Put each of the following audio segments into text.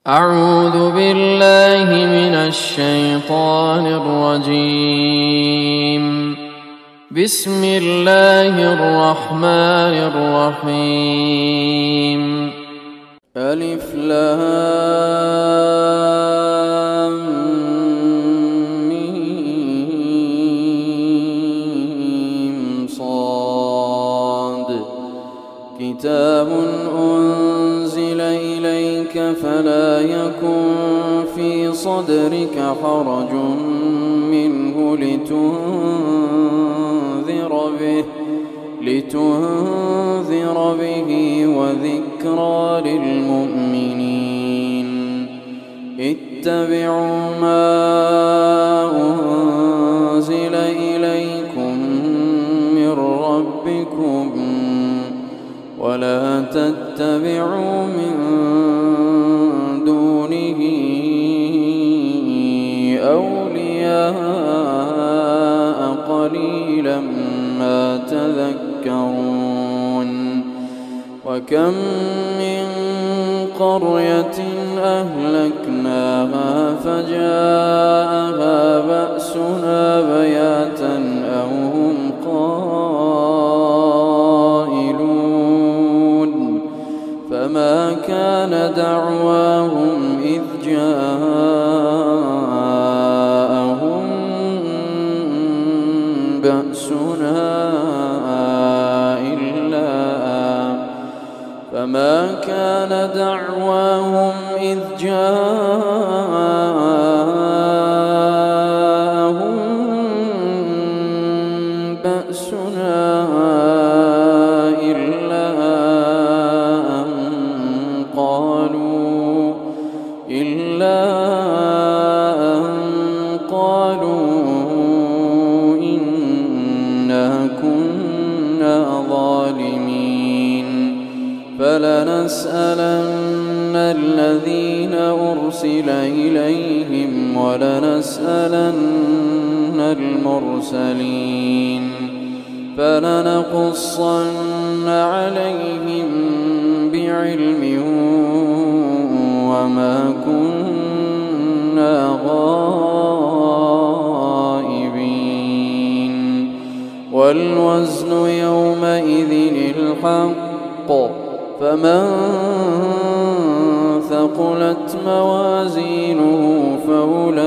أعوذ بالله من الشيطان الرجيم. بسم الله الرحمن الرحيم. ألف لام ميم صاد. كتاب أنزل إليك فلا يكن في صدرك حرج منه لتنذر به وذكرى للمؤمنين. اتبعوا ما أنزل إليكم من ربكم ولا تتبعوا من دونه أولياء قليلا ما تذكرون. وكم من قرية أهلكناها فجاءها بأسنا بياتا أو هم قائلون. فما كان دعواهم إذ جاءهم بأسنا إلا أن قالوا إنا كنا ظالمين. فلنسألن الذين أرسل إليهم ولنسألن المرسلين. فلنقصن عليهم بعلم وما كنا غائبين. والوزن يومئذ الحق. فمن ثقلت موازينه فأولئك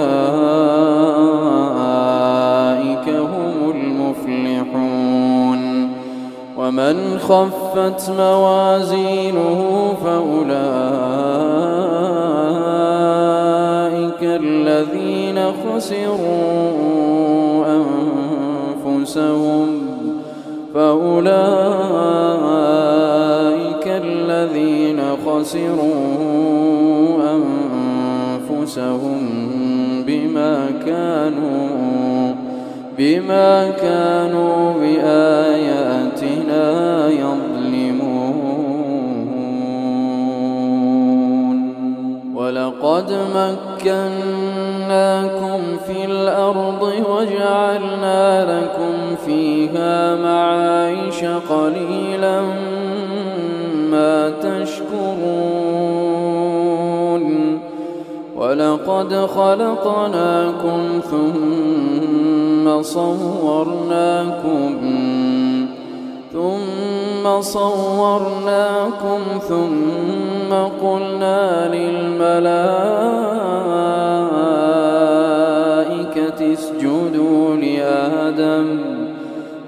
هم المفلحون. ومن خفت موازينه فأولئك الذين خسروا أنفسهم بما كانوا بآياتنا يظلمون. ولقد مكناكم في الأرض وجعلنا لكم فيها معايش قليلا ما تشكرون. ولقد خلقناكم ثم صورناكم ثم قلنا للملائكة اسجدوا لآدم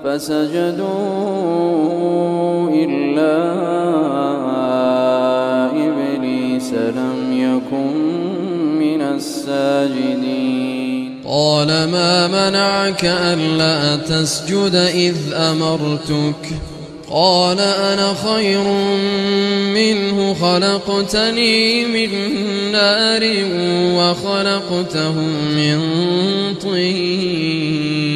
فسجدوا إلا إبليس لم يكن من الساجدين. قال ما منعك ألا تسجد إذ أمرتك؟ قال أنا خير منه خلقتني من نار وخلقته من طين.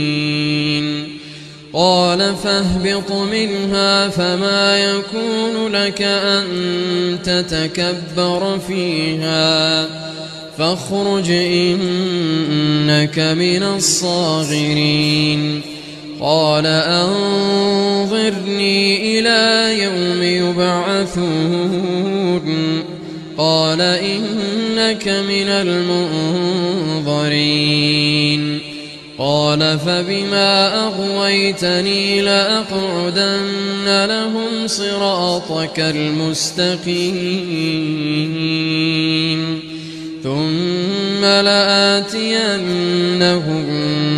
قال فاهبط منها فما يكون لك أن تتكبر فيها فاخرج إنك من الصاغرين. قال أنظرني إلى يوم يبعثون قال إنك من المنظرين قال فبما أغويتني لأقعدن لهم صراطك المستقيم ثم لآتينهم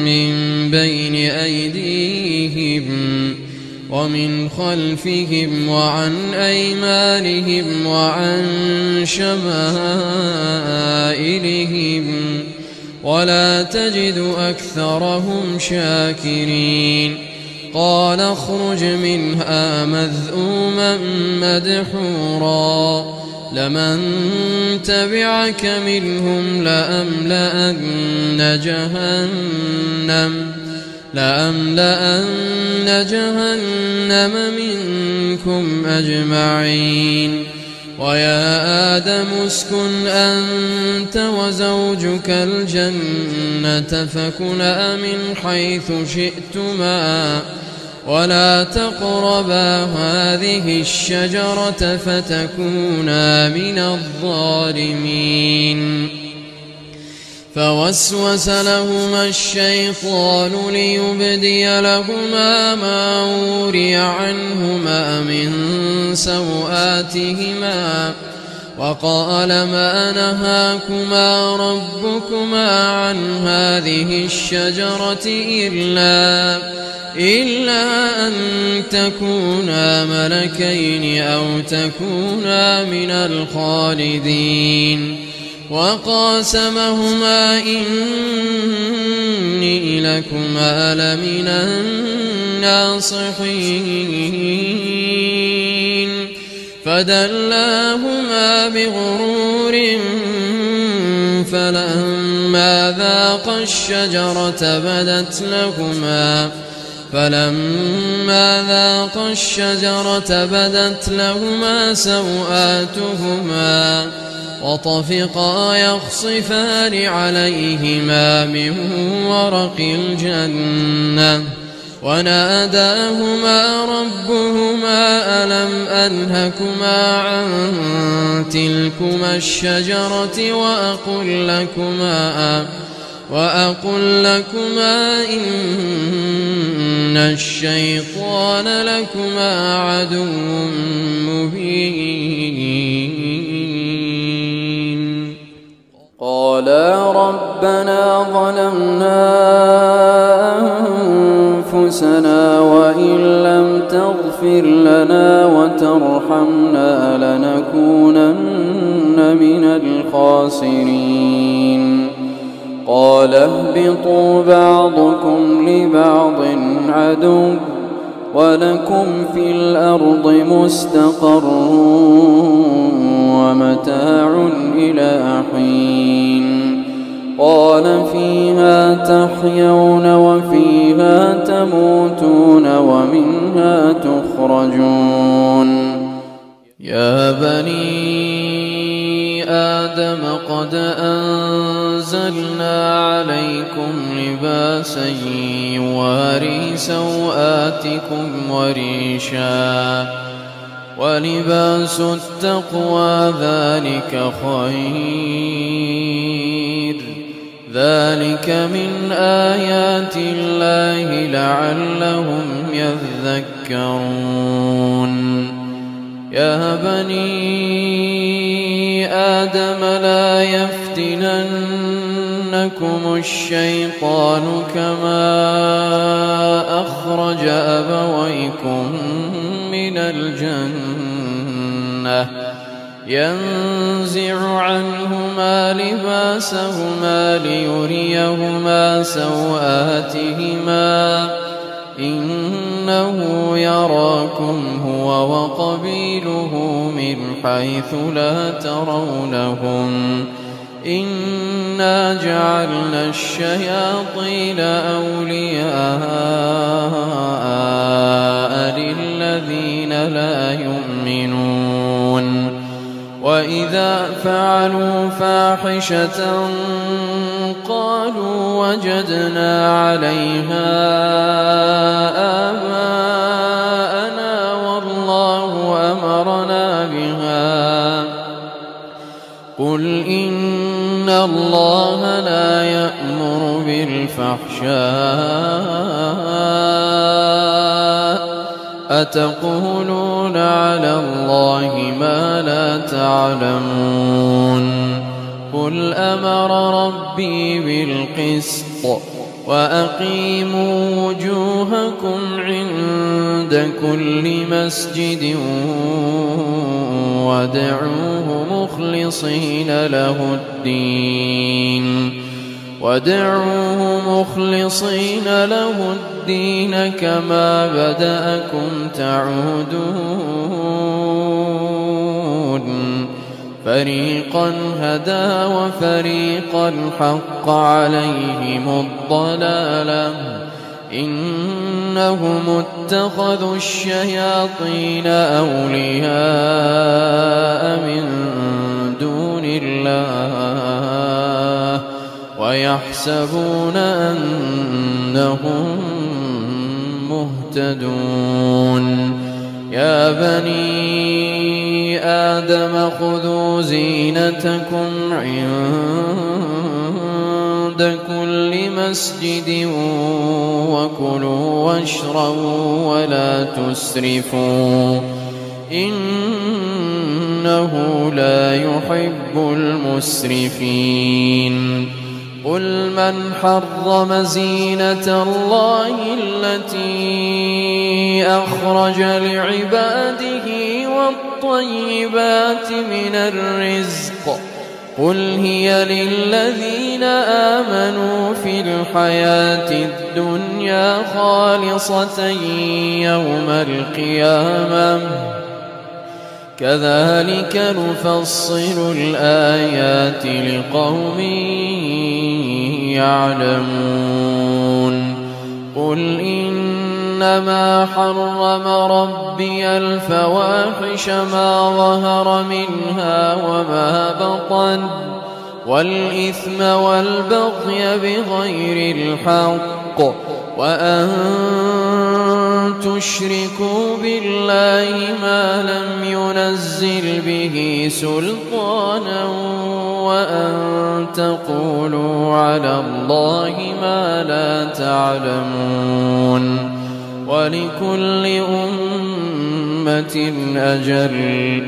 من بين أيديهم ومن خلفهم وعن أيمانهم وعن شمائلهم ولا تجد أكثرهم شاكرين قال اخرج منها مذءوما مدحورا لمن تبعك منهم لأملأن جهنم منكم أجمعين ويا آدم اسكن أنت وزوجك الجنة فكلا من حيث شئتما ولا تقربا هذه الشجرة فتكونا من الظالمين فوسوس لهما الشيطان ليبدي لهما ما وري عنهما من سوآتهما وقال ما نهاكما ربكما عن هذه الشجرة إلا أن تكونا ملكين أو تكونا من الخالدين وقاسمهما إني لكما لمن الناصحين فدلاهما بغرور فلما ذاقا الشجرة بدت لهما سوآتهما وطفقا يخصفان عليهما من ورق الجنة وناداهما ربهما ألم أنهكما عن تلكما الشجرة وأقل لكما إن الشيطان لكما عدو مبين قالا ربنا ظلمنا أنفسنا وإن لم تغفر لنا وترحمنا لنكونن من الخاسرين قال اهبطوا بعضكم لبعض عدو ولكم في الأرض مستقر ومتاع إلى حين قال فيها تحيون وفيها تموتون ومنها تخرجون يا بني آدم قد أنزلنا عليكم لباسا يواري سوآتكم وريشا ولباس التقوى ذلك خير ذلك من آيات الله لعلهم يذكرون يا بني آدم لا يفتننكم الشيطان كما أخرج أبويكم من الجنة ينزع عنهما لباسهما ليريهما سوآتهما إنه يراكم هو وقبيله من حيث لا ترونهم إنا جعلنا الشياطين أولياء للذين لا يؤمنون وإذا فعلوا فاحشة قالوا وجدنا عليها آباءنا والله أمرنا بها قل إن الله لا يأمر بالفحشاء أتقولون على الله ما لا تعلمون قل أمر ربي بالقسط وأقيموا وجوهكم عند كل مسجد وادعوه مخلصين له الدين كما بدأكم تعودون فريقا هدى وفريقا حق عليهم الضلالة إنهم اتخذوا الشياطين أولياء من دون الله ويحسبون أنهم مهتدون يا بني آدم خذوا زينتكم عند كل مسجد وكلوا واشربوا ولا تسرفوا إنه لا يحب المسرفين قل من حرم زينة الله التي أخرج لعباده والطيبات من الرزق قل هي للذين آمنوا في الحياة الدنيا خالصة يوم القيامة كذلك نفصل الآيات لقوم يعلمون قل إنما حرم ربي الفواحش ما ظهر منها وما بطن والإثم والبغي بغير الحق وأن تشركوا بالله ما لم ينزل به سلطانا وأن تقولوا على الله ما لا تعلمون ولكل أمة أجل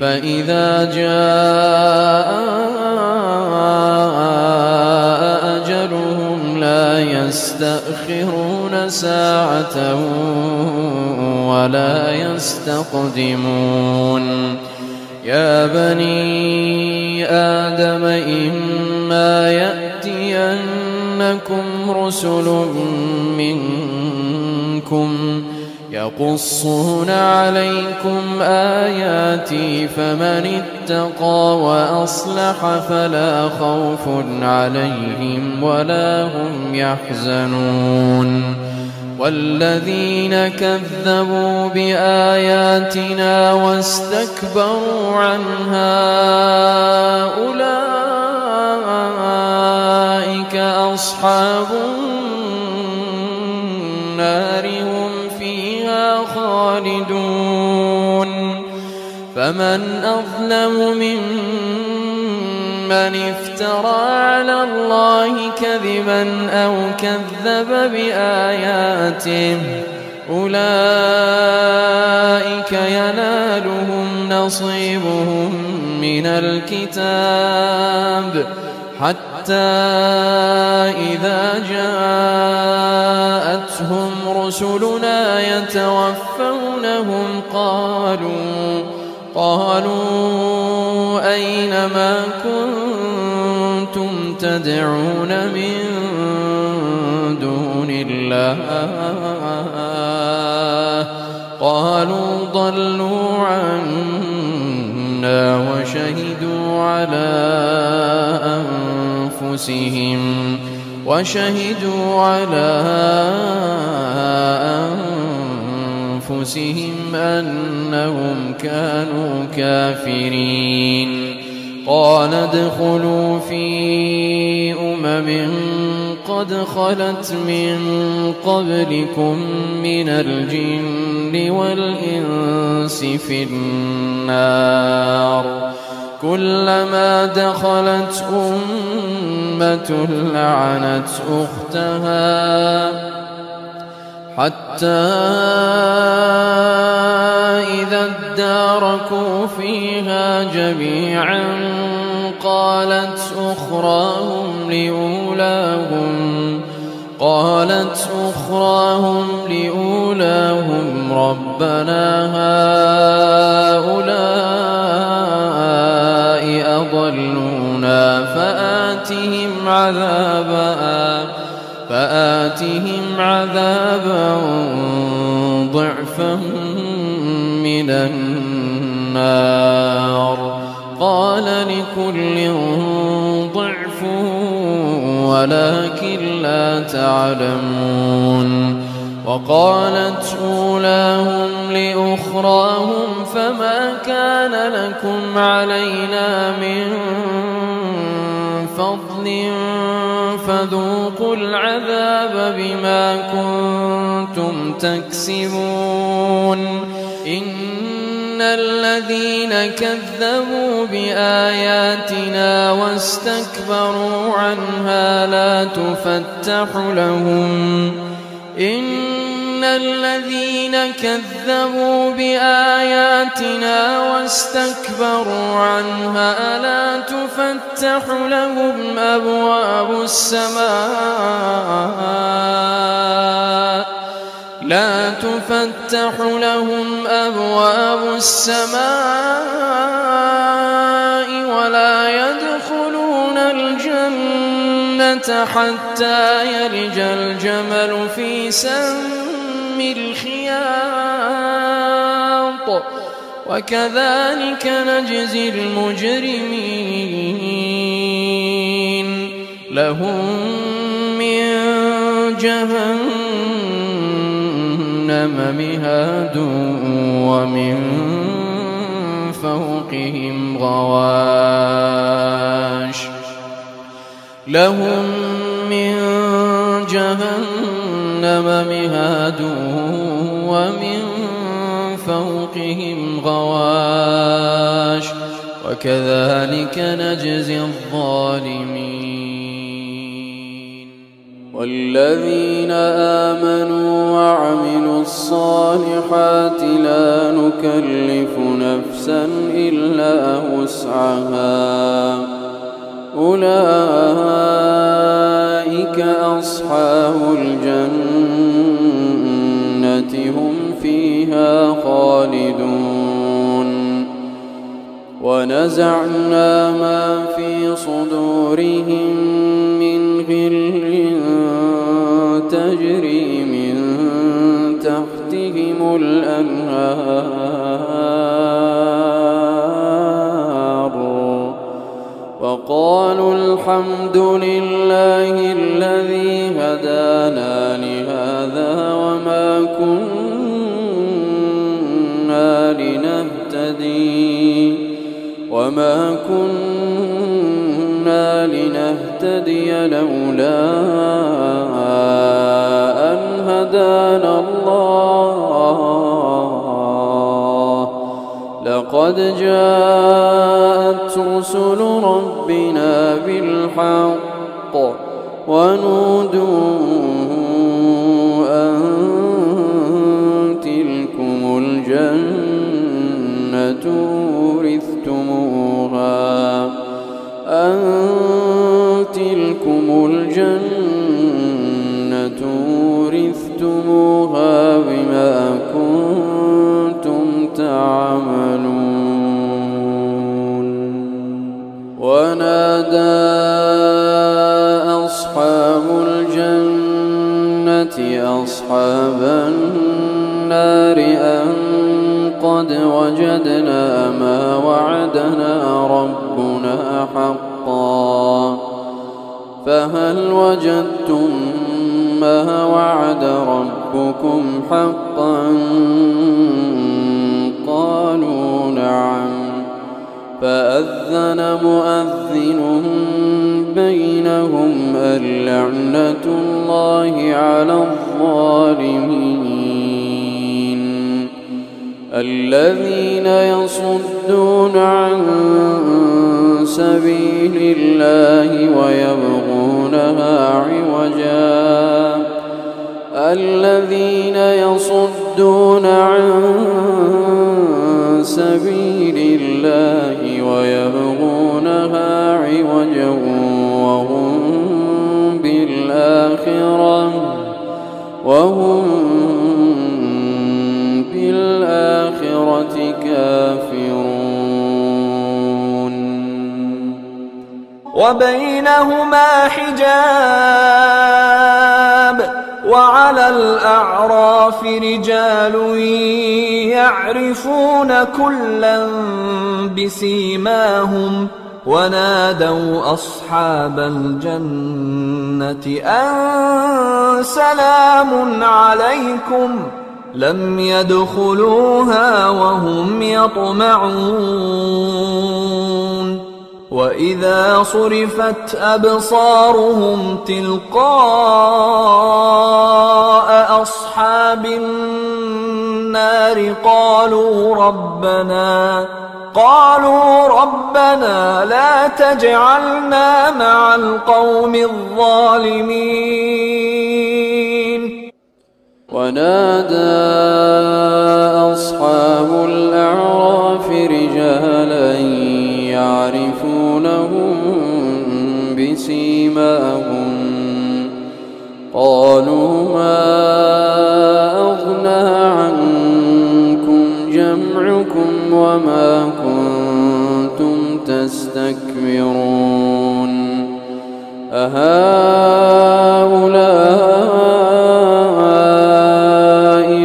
فإذا جاء أجلهم لا يستأخرون ساعة ولا يستقدمون يا بني آدم إما يأتينكم رسل منكم يقصون عليكم آياتي فمن اتقى وأصلح فلا خوف عليهم ولا هم يحزنون والذين كذبوا بآياتنا واستكبروا عنها أولئك أصحاب النار هم فيها خالدون فمن أظلم ممن افترى على الله كذبا أو كذب بآياته أولئك ينالهم نصيبهم من الكتاب حتى إذا جاءتهم رسلنا يتوفونهم قالوا أين ما كنتم تدعون من دون الله قالوا ضلوا عنا وشهدوا على أنفسهم أنهم كانوا كافرين قال ادخلوا في قد خلت من قبلكم من الجن والإنس في النار كلما دخلت أمة لعنت أختها حتى إذا اداركوا فيها جميعا قالت أخراهم لأولاهم ربنا هؤلاء أضلونا فآتهم عذابا ضعفا من النار قال لكل ضعف ولكن لا تعلمون وقالت أولاهم لأخراهم فما كان لكم علينا من فضل فذوقوا العذاب بما كنتم تكسبون إن الذين كذبوا بآياتنا واستكبروا عنها لا تفتح لهم أبواب السماء ولا يدخلون الجنة حتى يلج الجمل في سم الخياط وكذلك نجزي المجرمين لهم من جهنم مهاد ومن فوقهم غواش وكذلك نجزي الظالمين والذين آمنوا وعملوا الصالحات لا نكلف نفسا إلا وسعها أولئك أصحاب الجنة هم فيها خالدون ونزعنا ما في صدورهم من غل تجري من تحتهم الأنهار وقالوا الحمد لله الذي هدانا لهذا وما كنا لنهتدي لولا أن هدانا الله لقد جاءت رسل ربنا بالحق ونودوا أن تلكم الجنة ورثتموها بما كنتم تعملون ونادى أصحاب الجنة أصحاب النار أن قد وجدنا ما وعدنا ربنا حقا فهل وجدتم ما وعد ربكم حقا قالوا نعم فأذن مؤذن بينهم اللعنة الله على الظالمين الذين يصدون عن سبيل الله ويبغونها عوجا الذين يصدون عن سبيل الله ويبغونها عوجا وهم بالآخرة كافرون وبينهما حجاب وعلى الأعراف رجال يعرفون كلا بسيماهم ونادوا أصحاب الجنة أن سلام عليكم لم يدخلوها وهم يطمعون وإذا صرفت أبصارهم تلقاء أصحاب النار قالوا ربنا لا تجعلنا مع القوم الظالمين ونادى أصحاب الأعراف رجالا يعرفونهم بسيماهم قالوا ما أغنى عنكم جمعكم وما كنتم تستكبرون أهؤلاء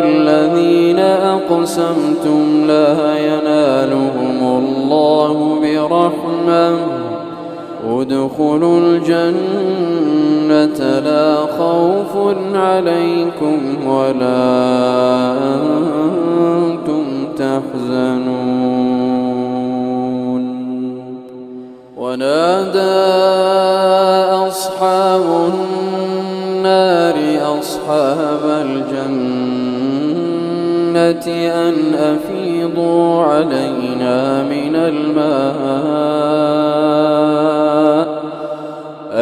الذين أقسمتم لا ينالهم الله برحمة ادخلوا الجنة لا خوف عليكم ولا أنتم تحزنون ونادى أصحاب النار أصحاب الجنة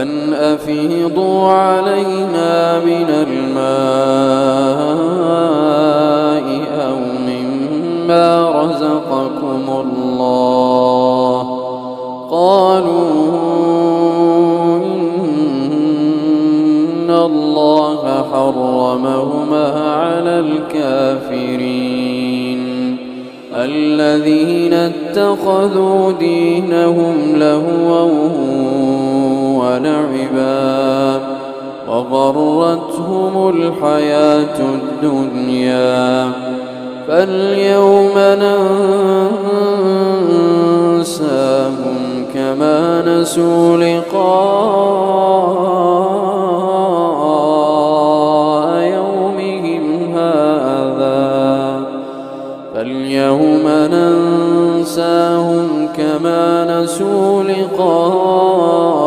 أن أفيضوا علينا من الماء أو مما رزقكم الله قالوا إن الله حرمهما على الكافرين الذين اتخذوا دينهم لهوا ولعبا وغرتهم الحياة الدنيا فاليوم ننساهم كما نسوا لقاء يومهم هذا فاليوم ننساهم كما نسوا لقاء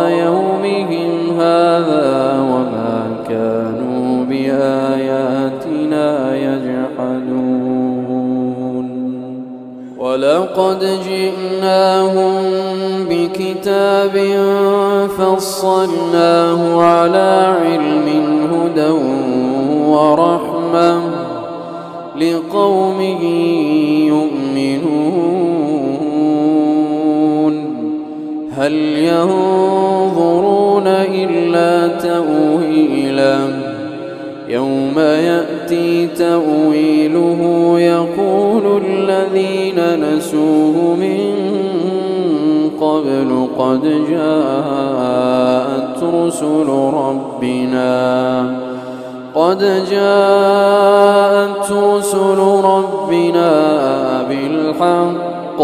يومهم هذا وما كانوا بآياتنا يجحدون ولقد جئناهم بكتاب فصلناه على علم هدى ورحمة لقوم يؤمنون هل ينظرون إلا تأويله يوم يأتي تأويله يقول الذين نسوه من قبل قد جاءت رسل ربنا بالحق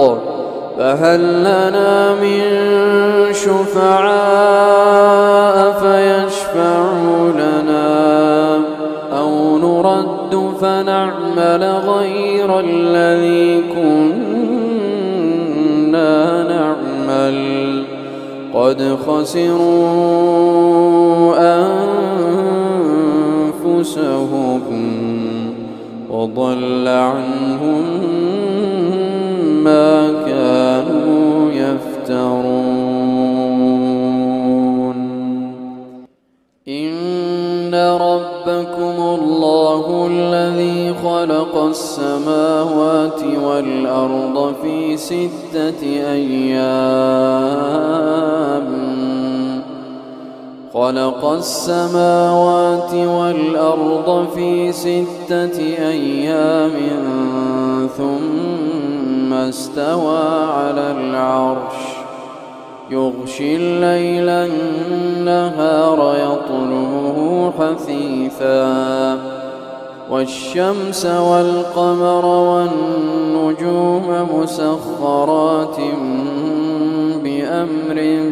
فهل لنا من شفعاء فيشفعوا لنا أو نرد فنعمل غير الذي كنا نعمل قد خسروا أنفسهم وضل عنهم ما كانوا يفترون 6 أيام خلق السماوات والأرض في 6 أيام ثم استوى على العرش يغشي الليل النهار يطلبه حثيثا والشمس والقمر والنجوم مسخرات بأمره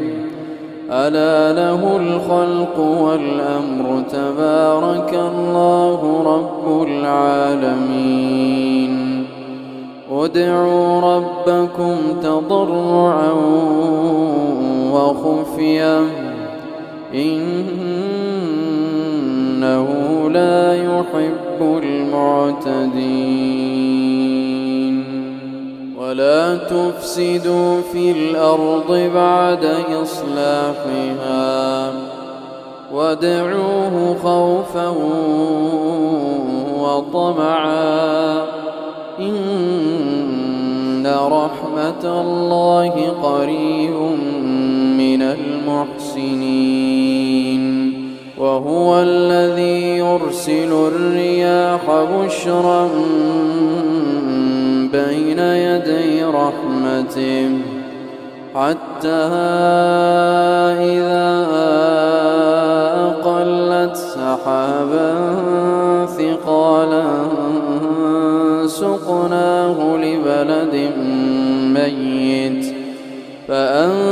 ألا له الخلق والأمر تبارك الله رب العالمين ادعوا ربكم تضرعا وخفيا إنه لا يحب المعتدين ولا تفسدوا في الأرض بعد إصلاحها وادعوه خوفا وطمعا إن رحمة الله قريب من المحسنين وهو الذي يرسل الرياح بشرا بين يدي رحمته حتى إذا أقلت سحابا ثقالا سقناه لبلد ميت فأنزلنا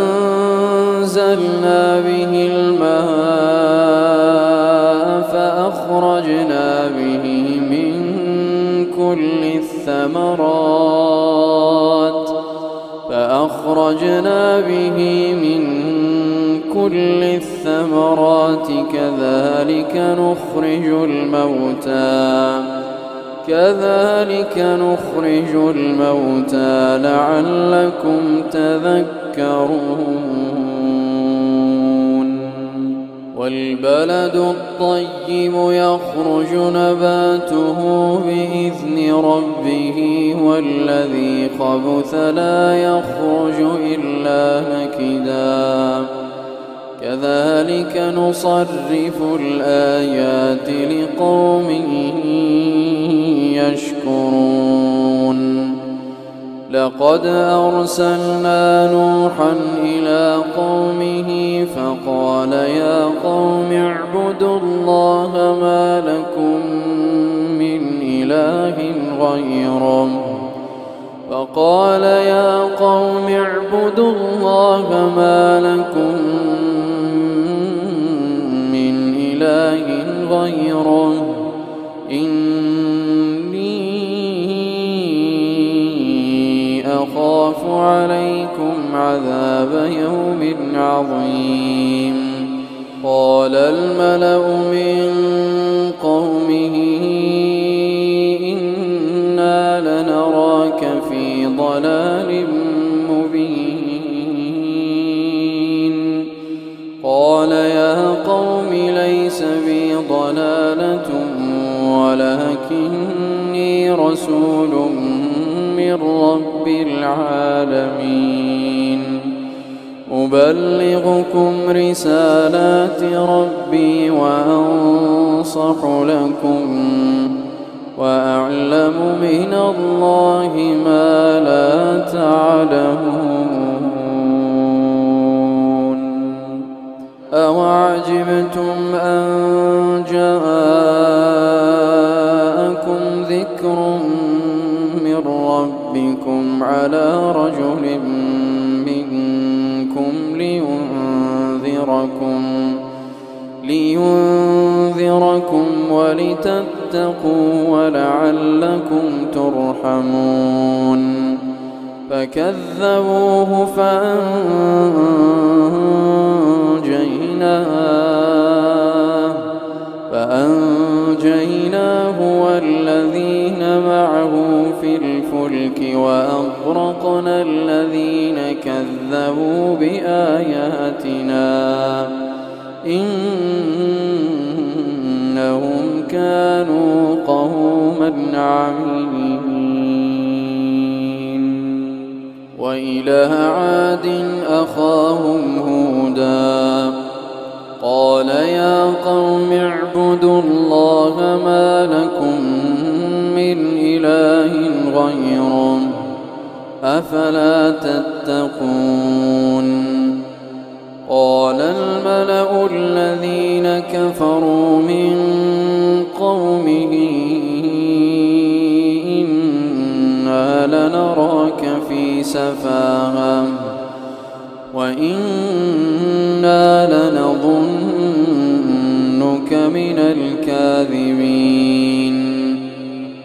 به الماء فأخرجنا به من كل الثمرات كذلك نخرج الموتى لعلكم تذكرون والبلد الطيب يخرج نباته بإذن ربه والذي خبث لا يخرج إلا نكدا كذلك نصرف الآيات لقوم يشكرون لقد أرسلنا نوحا إلى قومه فقال يا قوم اعبدوا الله ما لكم من إله غيره إني أخاف عليكم عذاب يوم عظيم قال الملأ من قومه إنا لنراك في ضلال مبين قال يا قوم ليس بي ضلالة ولكني رسول من رب العالمين أبلغكم رسالات ربي وأنصح لكم وأعلم من الله ما لا تعلمون أوعجبتم أن جاءكم ذكر من ربكم على رجل منكم لينذركم ولتتقوا ولعلكم ترحمون فكذبوه فأنجيناه والذين معه في الفلك وأغرقنا الذين كذبوا بآياتنا إنهم كانوا قوما عمين وإلى عاد أخاهم هودا قال يا قوم اعبدوا الله ما لكم من إله غيره أفلا تتقون قال الملأ الذين كفروا من قومه إنا لنراك في سفاهة وإنا لنظنك من الكاذبين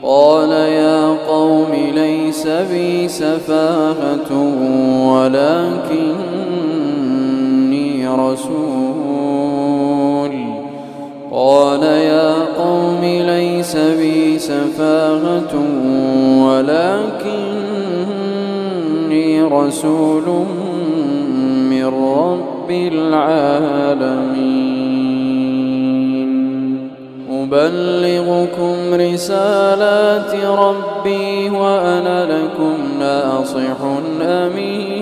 قال يا قوم ليس بي سفاهة ولكني رسول قال يا قوم ليس بي سفاهة ولكني رسول من رب العالمين أبلغكم رسالات ربي وأنا لكم ناصح أمين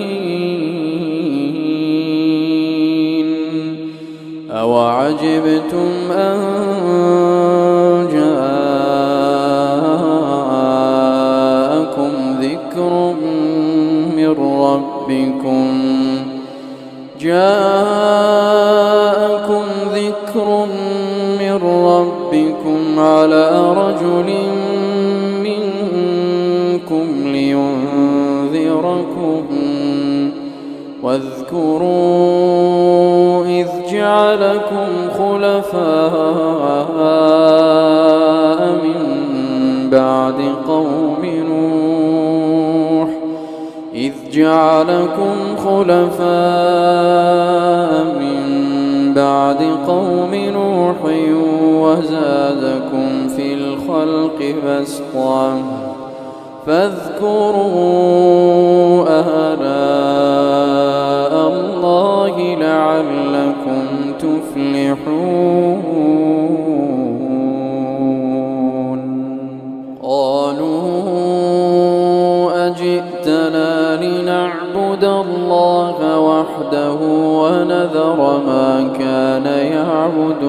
أوعجبتم أن جاءكم ذكر من ربكم على رجل منكم لينذركم واذكروا إذ جعلكم خلفاء من بعد قوم نوح وزادكم في الخلق بسطا فاذكروا آلاء الله لعلكم تفلحون قالوا أجئتنا لنعبد الله وحده ونذر ما كان يعبد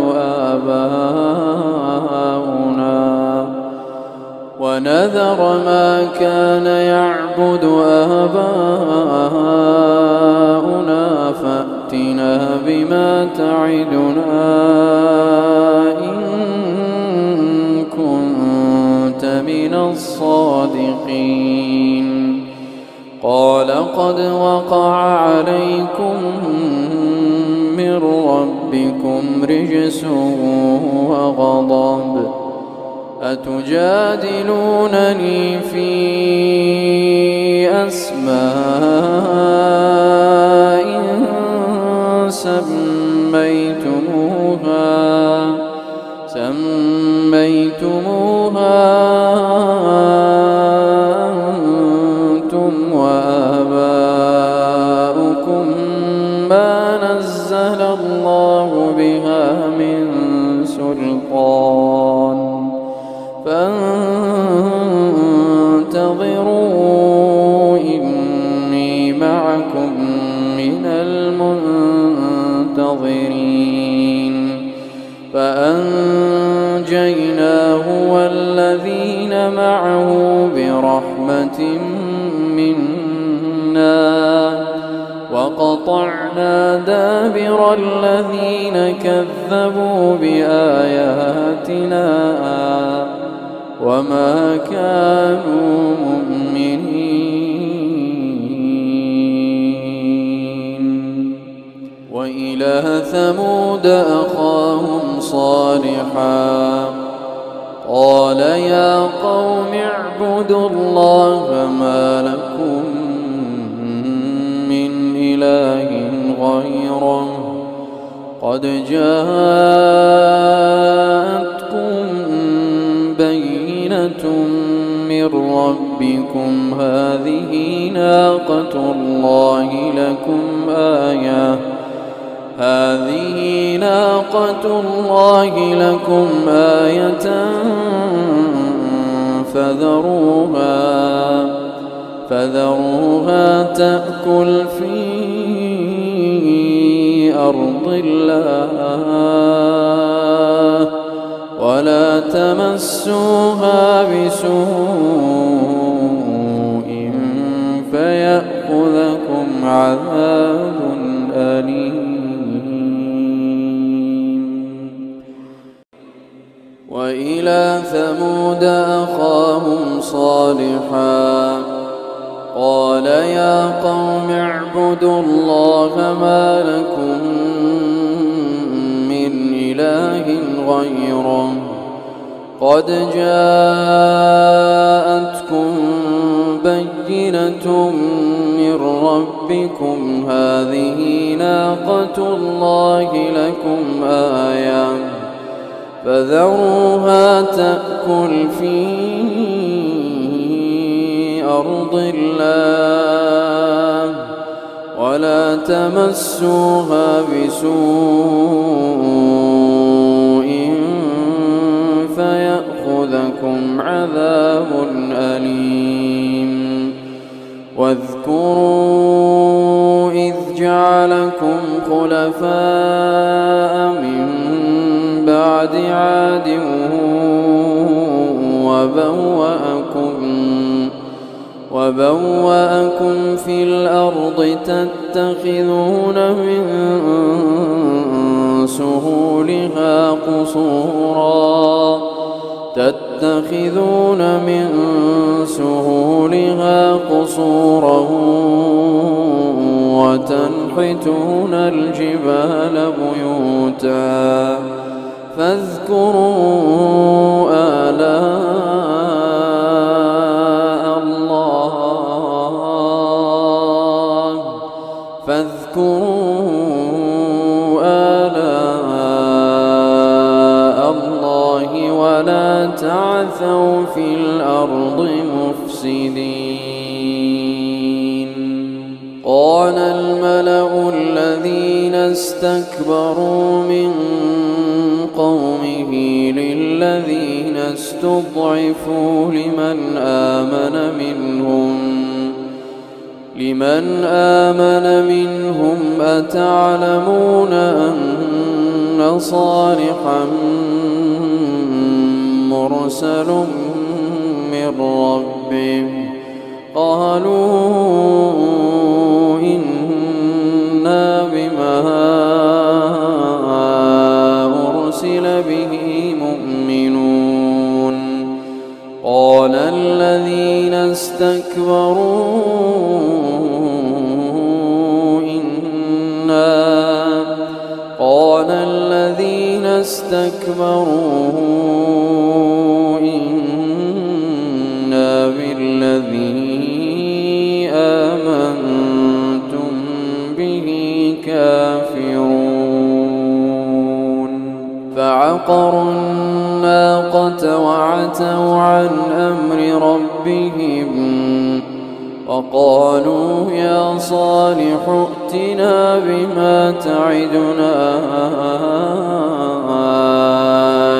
آباؤنا فأتنا بما تعدنا إن كنت من الصادقين قال قد وقع عليكم من ربكم رجس وغضب أتجادلونني في أسماء سميتموها أنتم وآباؤكم ما نزل الله بها من سلطان فانتظروا إني معكم من المنتظرين فأنجيناه والذين معه برحمة منا وقطعنا دابر الذين كذبوا بآياتنا وما كانوا مؤمنين وإلى ثمود أخاهم صالحا قال يا قوم اعبدوا الله ما لكم من إله غيره قد جاءتكم بينة من ربكم هذه ناقة الله لكم آية فذروها تأكل في أرض الله ولا تمسوها بسوء فيأخذكم عذاب أليم. وإلى ثمود أخاهم صالحا قال يا قوم اعبدوا الله ما لكم من إله غيره قد جاءتكم بينة من ربكم هذه ناقة الله لكم آية فذروها تأكل في أرض الله ولا تمسوها بسوء فيأخذكم عذاب أليم. واذكروا إذ جعلكم خلفاء من بعد عاد وبوأكم في الأرض تتخذون من سهولها قصورا وتنحتون الجبال بيوتا فاذكروا آلاء الله ولا تعثوا في الأرض مفسدين. قال الملأ الذين استكبروا من قومه للذين استضعفوا لمن آمن منهم أتعلمون أن صالحا مرسل من ربه قالوا إنا بما أرسل به مؤمنون. قال الذين استكبروا إنا بالذي آمنتم به كافرون. فعقروا الناقة وعتوا عن أمر ربهم وقالوا يا صالح ائتنا بما تعدنا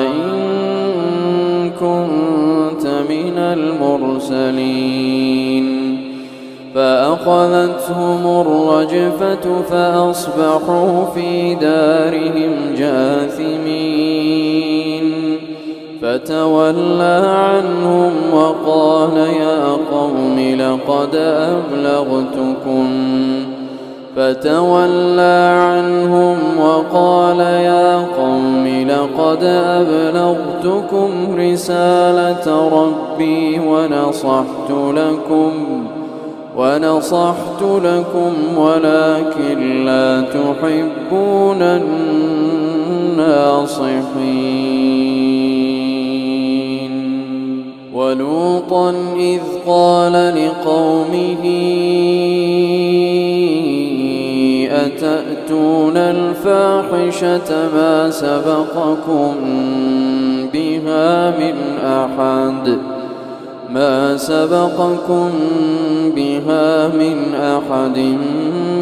إن كنت من المرسلين. فأخذتهم الرجفة فأصبحوا في دارهم جاثمين. فتولى عنهم وقال يا قوم لقد أبلغتكم رسالة ربي ونصحت لكم ولكن لا تحبون الناصحين. ولوطا إذ قال لقومه أتأتون الفاحشة ما سبقكم بها من أحد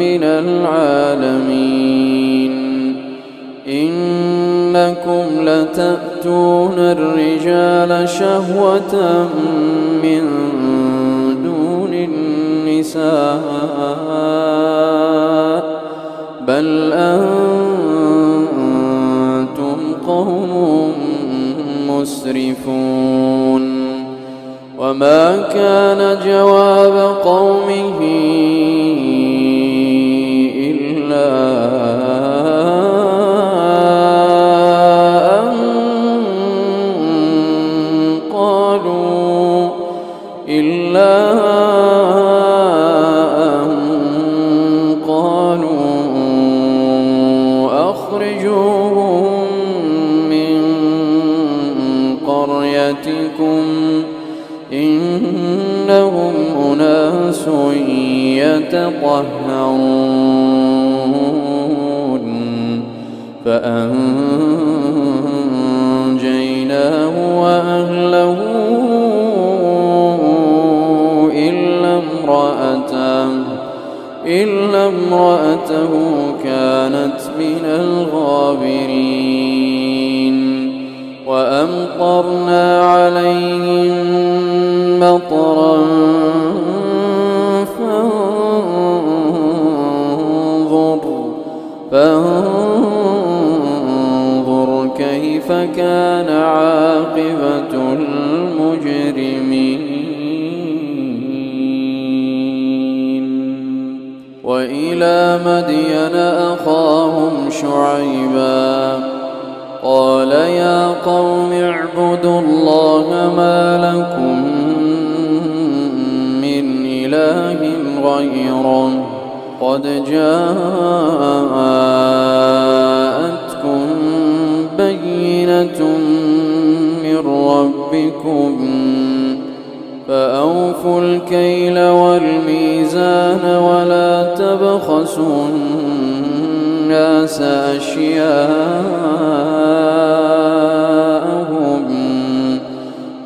من العالمين. إنكم لتأتون الرجال شهوة من دون الناس النساء بل أنتم قوم مسرفون وما كان جواب قومه إلا أن قالوا أخرجوهم من قريتكم إنهم أناس يتطهرون فأنجيناه وأهله إلا امرأته كانت من الغابرين وأمطرنا عليهم مطرا فانظر كيف كان عاقبة المجرمين وإلى مدين أخاهم شعيبا قال يا قوم اعبدوا الله ما لكم من إله غيره قد جاءتكم بينة من ربكم فأوفوا الكيل والميزان ولا تبخسوا الناس أشياءهم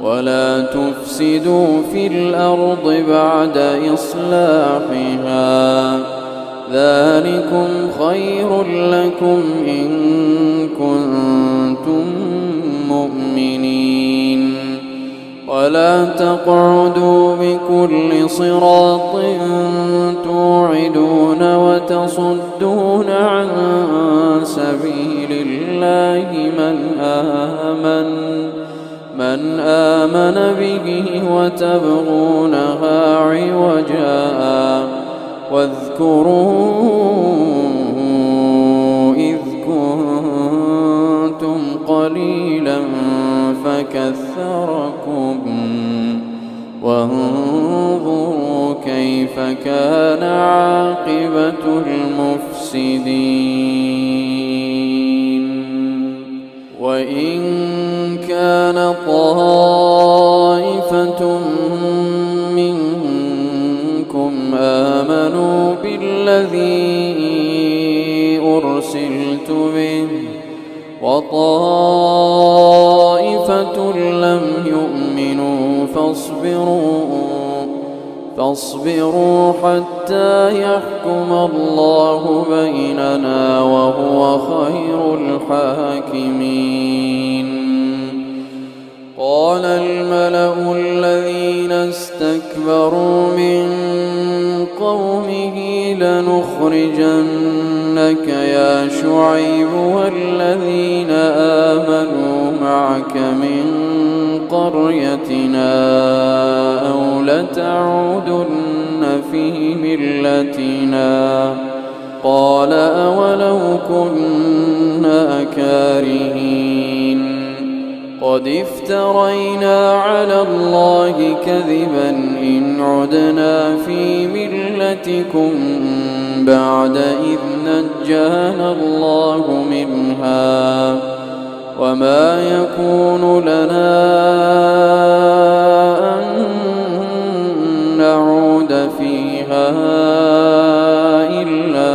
ولا تفسدوا في الأرض بعد إصلاحها ذلكم خير لكم إن كنتم مؤمنين ولا تقعدوا بكل صراط توعدون وتصدون عن سبيل الله من آمن به وتبغونها عوجا واذكروا إذ كنتم قليلا فكثركم وانظروا كيف كان عاقبة المفسدين وإن كان طائفة منكم آمنوا بالذي أرسلت به وطائفة لم يؤمنوا فاصبروا حتى يحكم الله بيننا وهو خير الحاكمين قال الملأ الذين استكبروا من قومه لنخرجنك يا شعيب والذين آمنوا معك من قريتنا أو لتعودن في ملتنا قال أولو كنا كارهين قد افترينا على الله كذبا إن عدنا في ملتكم بعد إذ نجانا الله منها وما يكون لنا أن نعود فيها إلا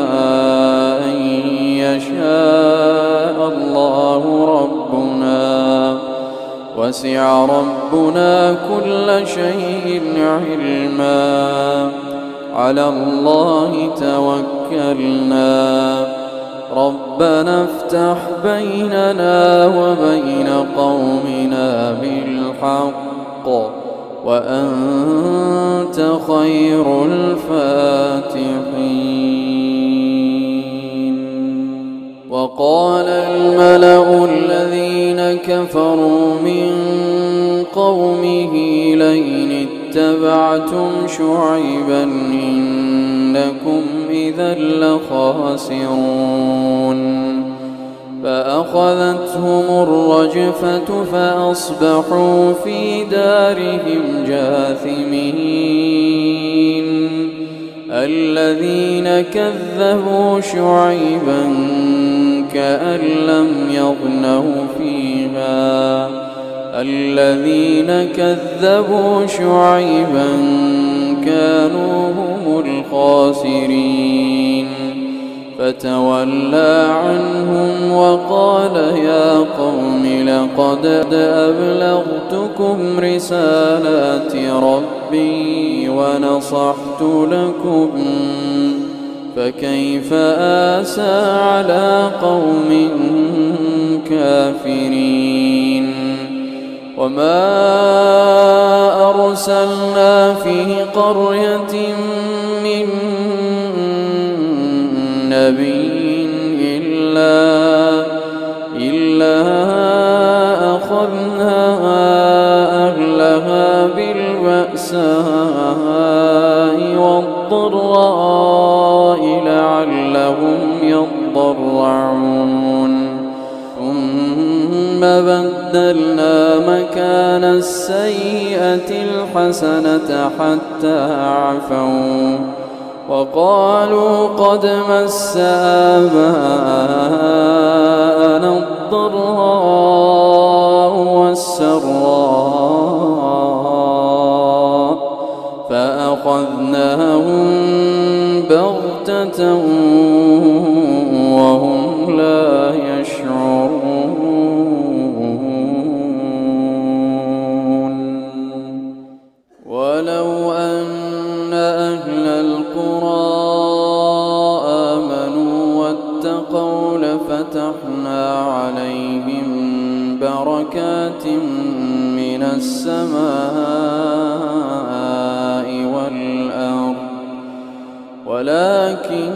أن يشاء الله ربنا وسع ربنا كل شيء علما على الله توكلنا ربنا افتح بيننا وبين قومنا بالحق وأنت خير الفاتحين. وقال الملأ الذين كفروا من قومه لئن اتبعتم شعيبا إنكم إذا لخاسرون. فأخذتهم الرجفة فأصبحوا في دارهم جاثمين. الذين كذبوا شعيبا كأن لم يغنوا فيها. الذين كذبوا شعيبا كانوا هم الخاسرين. فتولى عنهم وقال يا قوم لقد أبلغتكم رسالات ربي ونصحت لكم فكيف آسى على قوم كافرين. وما أرسلنا في قرية من نبي إلا أخذنا أهلها بالبأساء والضراء لعلهم يضرعون. ثم بدلنا مكان السيئة الحسنة حتى عفوا وقالوا قد مس آباءنا الضراء والسراء فأخذناهم بغتة وهم لا يشعرون. ولو أن أهل القرى آمنوا واتقوا لفتحنا عليهم بركات من السماء والأرض ولكن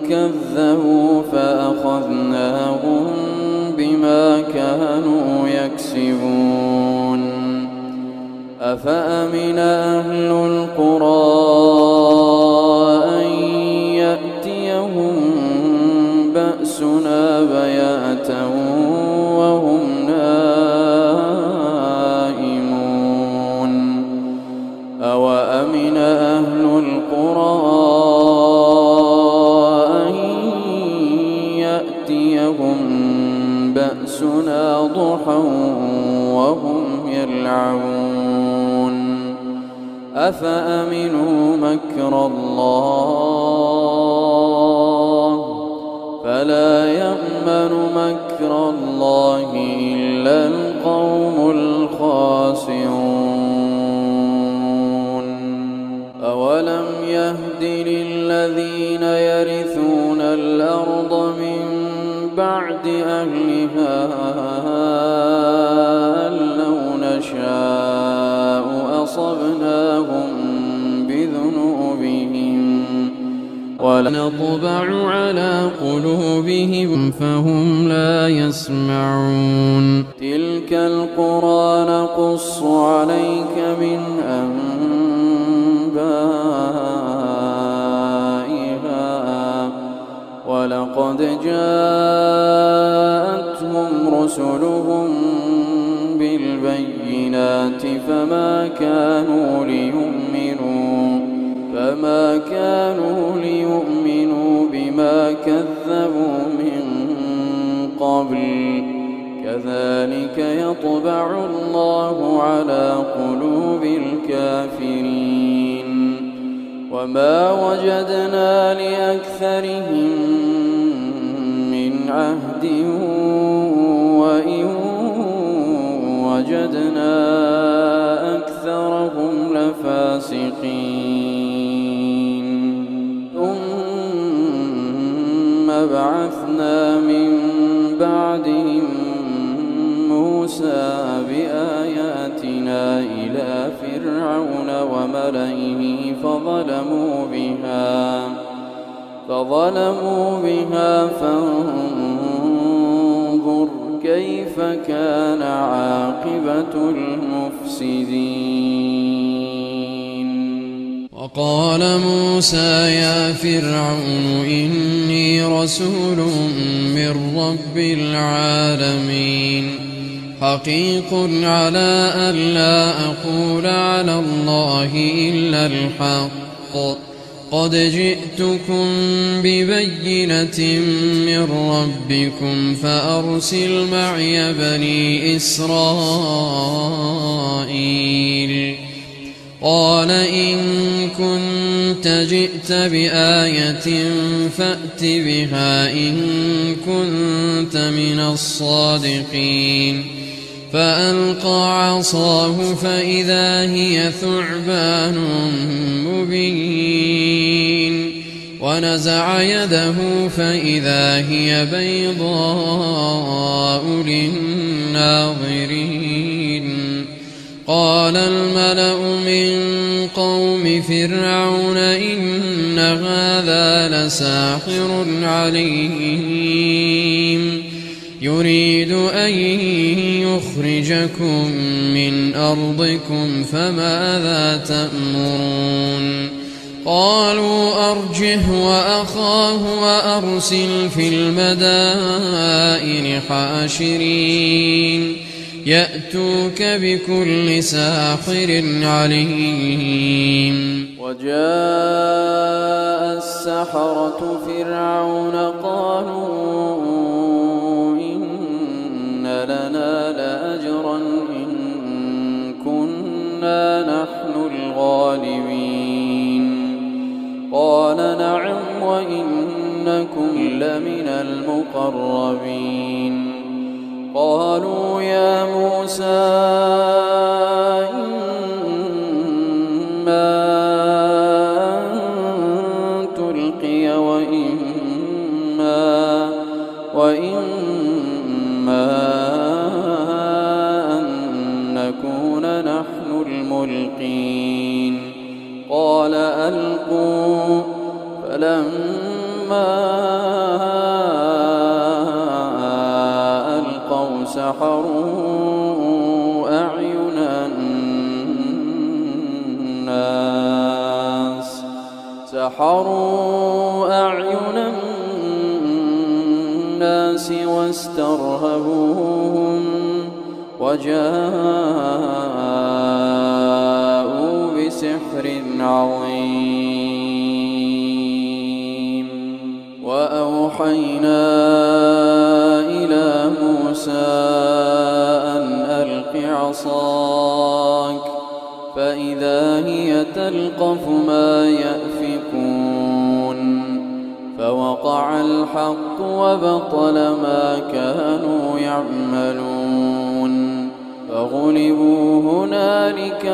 كذبوا فأخذناهم بما كانوا يكسبون. أفأمن أهل القرى أن يأتيهم بأسنا بياتا وهم نائمون. أوأمن أهل القرى أن يأتيهم بأسنا ضحى وهم يلعبون. أفأمنوا مكر الله فلا يأمن مكر الله إلا القوم الخاسرون. أولم يهد للذين يرثون الأرض من بعد أهلها أن لو نشاء أصبناهم بذنوبهم ونطبع على قلوبهم فهم لا يسمعون. تلك القرى نقص عليك من أنبائها ولقد جاءتهم رسلهم بالبينات فما كانوا ليؤمنوا بما كذبوا من قبل. كذلك يطبع الله على قلوب الكافرين. وما وجدنا لأكثرهم من عهد وإن وجدنا أكثرهم لفاسقين. ثم بعثنا من بعدهم موسى بآياتنا بآياتنا إلى فرعون وملئه فظلموا بها فانظر كيف كان عاقبة المفسدين. وقال موسى يا فرعون إني رسول من رب العالمين حقيق على ألا أقول على الله إلا الحق قد جئتكم ببينة من ربكم فأرسل معي بني إسرائيل. قال إن كنت جئت بآية فأت بها إن كنت من الصادقين. فألقى عصاه فإذا هي ثعبان مبين ونزع يده فإذا هي بيضاء للناظرين. قال الملأ من قوم فرعون إن هذا لساحر عليم يريد أن يخرجكم من أرضكم فماذا تأمرون. قالوا أرجه وأخاه وأرسل في المدائن حاشرين يأتوك بكل ساحر عليم. وجاء السحرة فرعون قالوا إن لنا لأجرا إن كنا نحن الغالبين. قال نعم وإنكم لمن المقربين. قالوا يا موسى إما أن تلقي وإما أن نكون نحن الملقين. قال ألقوا. فلما ألقوا سحروا أعين الناس واسترهبوهم وجاءوا بسحر عظيم. وأوحينا إلى موسى أن ألق عصاك فإذا هي تلقف ما يأفكون. فوقع الحق وبطل ما كانوا يعملون. فغلبوا هنالك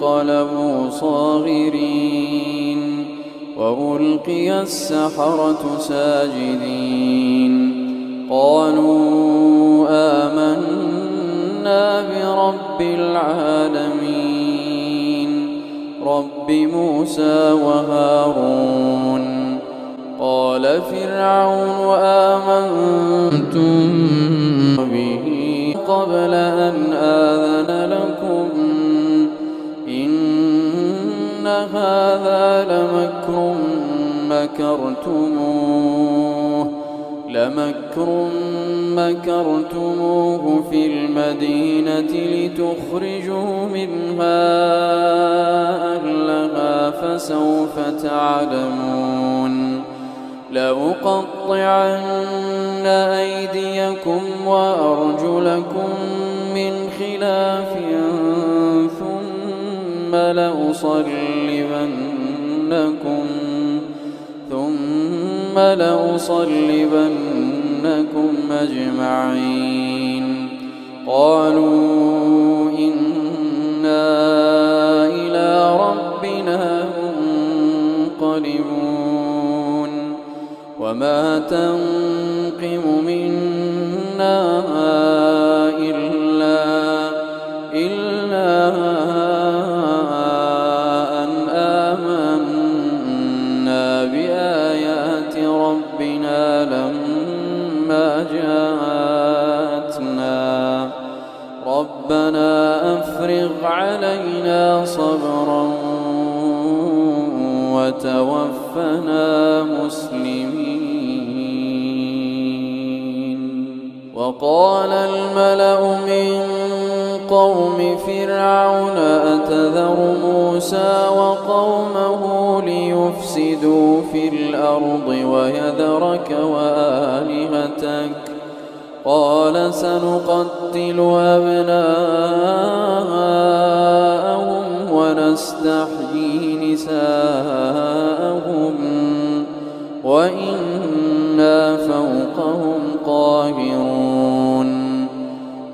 وانقلبوا صاغرين وألقي السحرة ساجدين. قالوا آمنا برب العالمين رب موسى وهارون. قال فرعون آمنتم به قبل أن آذن لكم إن هذا لمكر مكرتموه في المدينة لتخرجوا منها أهلها فسوف تعلمون. لأقطعن أيديكم وأرجلكم من خلاف ثم لأصلبنكم أجمعين. قالوا إنا إلى ربنا منقلبون. وما تنقم منا توفنا مسلمين. وقال الملأ من قوم فرعون أتذر موسى وقومه ليفسدوا في الأرض ويذرك وآلهتك قال سنقتل أبناءهم ونستحيي نساءهم وإنا فوقهم قاهرون.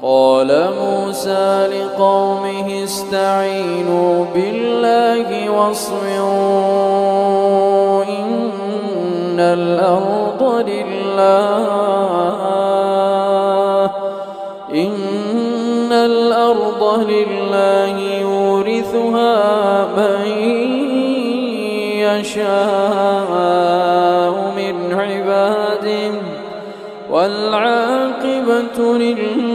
قال موسى لقومه استعينوا بالله واصبروا إن الأرض لله يورثها من يشاء من عباده والعاقبة للمتقين.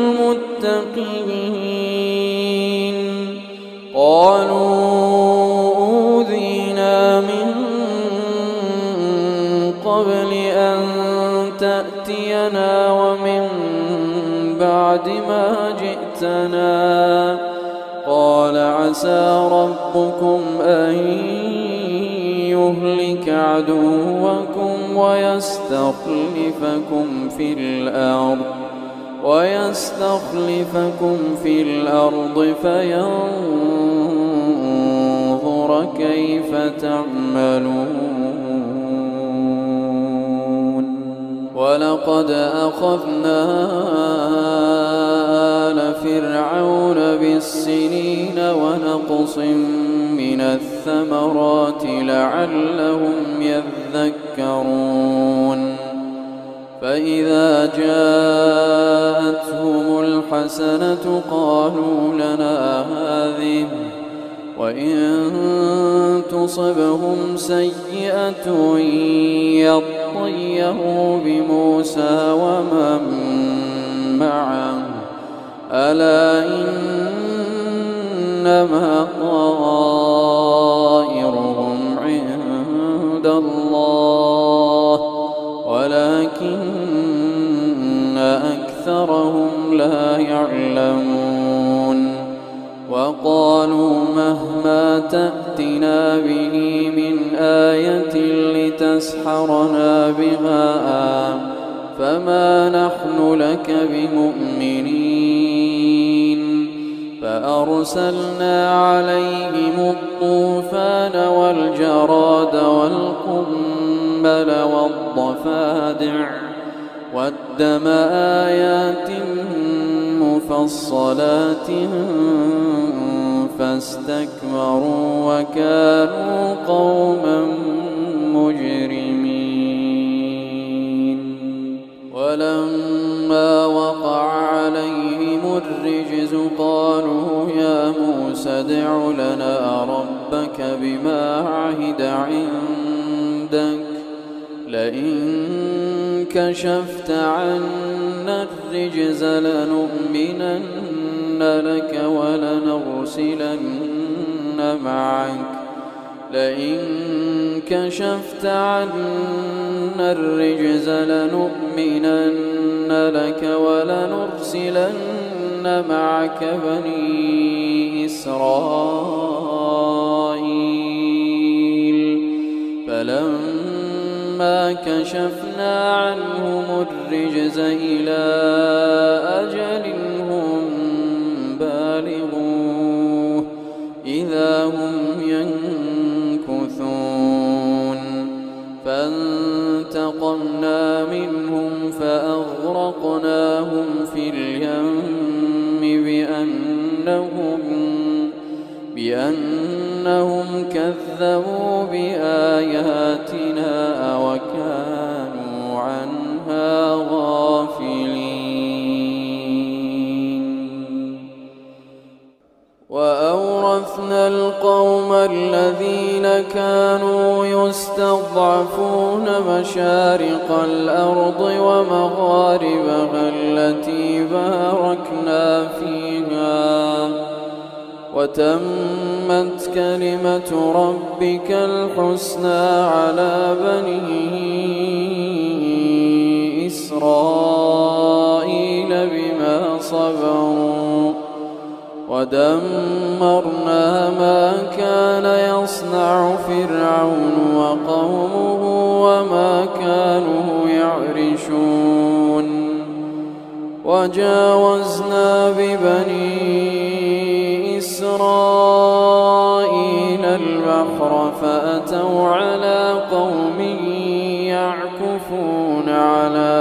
قالوا أوذينا من قبل أن تأتينا ومن بعد ما جئتنا قال عسى ربكم أن يهلك عدوكم ويستخلفكم في الأرض فينظر كيف تعملون. ولقد أخذنا آل فرعون بالسنين ونقص من الثمرات لعلهم يذكرون. فإذا جاءتهم الحسنة قالوا لنا هذه وإن تصبهم سيئة يطيروا بموسى ومن معه ألا إنما طائرهم عند الله ولكن أكثرهم لا يعلمون. وقالوا مهما تأتنا به من آية لتسحرنا بها فما نحن لك بمؤمنين. فأرسلنا عليهم الطوفان والجراد والقمل والضفادع والدم آيات مفصلات فاستكبروا وكانوا قوما مجرمين. ولما وقع عليهم الرجز قالوا يا موسى ادع لنا ربك بما عهد عندك لئن كشفت عنا الرجز لنؤمنن لك ولنرسلن معك بني إسرائيل. فلما كشفنا عنهم الرجز إلى أجل هم بالغوه إذا هم ينكثون. فانتقمنا منهم فأغرقناهم في اليم بأنهم كذبوا بآياتنا وكانوا عنها غافلين. وأورثنا القوم الذين كانوا يستضعفون مشارق الأرض ومغاربها التي باركنا فيها وتمت كلمة ربك الحسنى على بني إسرائيل بما صبروا ودمرنا ما كان يصنع فرعون وقومه وما كانوا يعرشون وجاوزنا ببني إسرائيل البحر فأتوا على قوم يعكفون على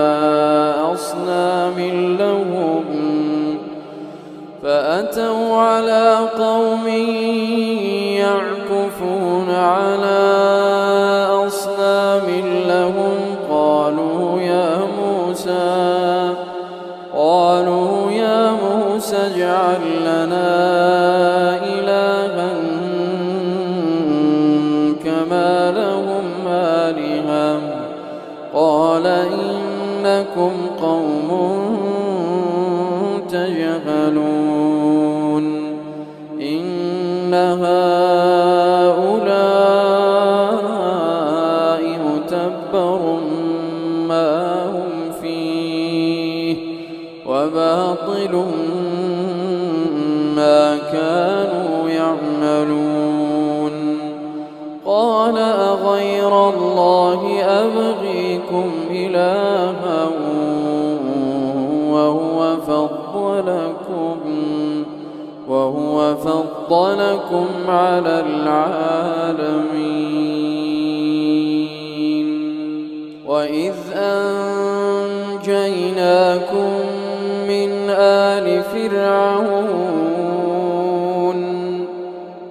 أصنام لهم قالوا يا موسى اجعل لنا إلها كما لهم آلهة قال إنكم قوم تجهلون إن هؤلاء متبر ما هم فيه وباطل ما كانوا يعملون قال أغير الله أبغيكم إلها وهو فضلكم على العالمين وإذ أنجيناكم من آل فرعون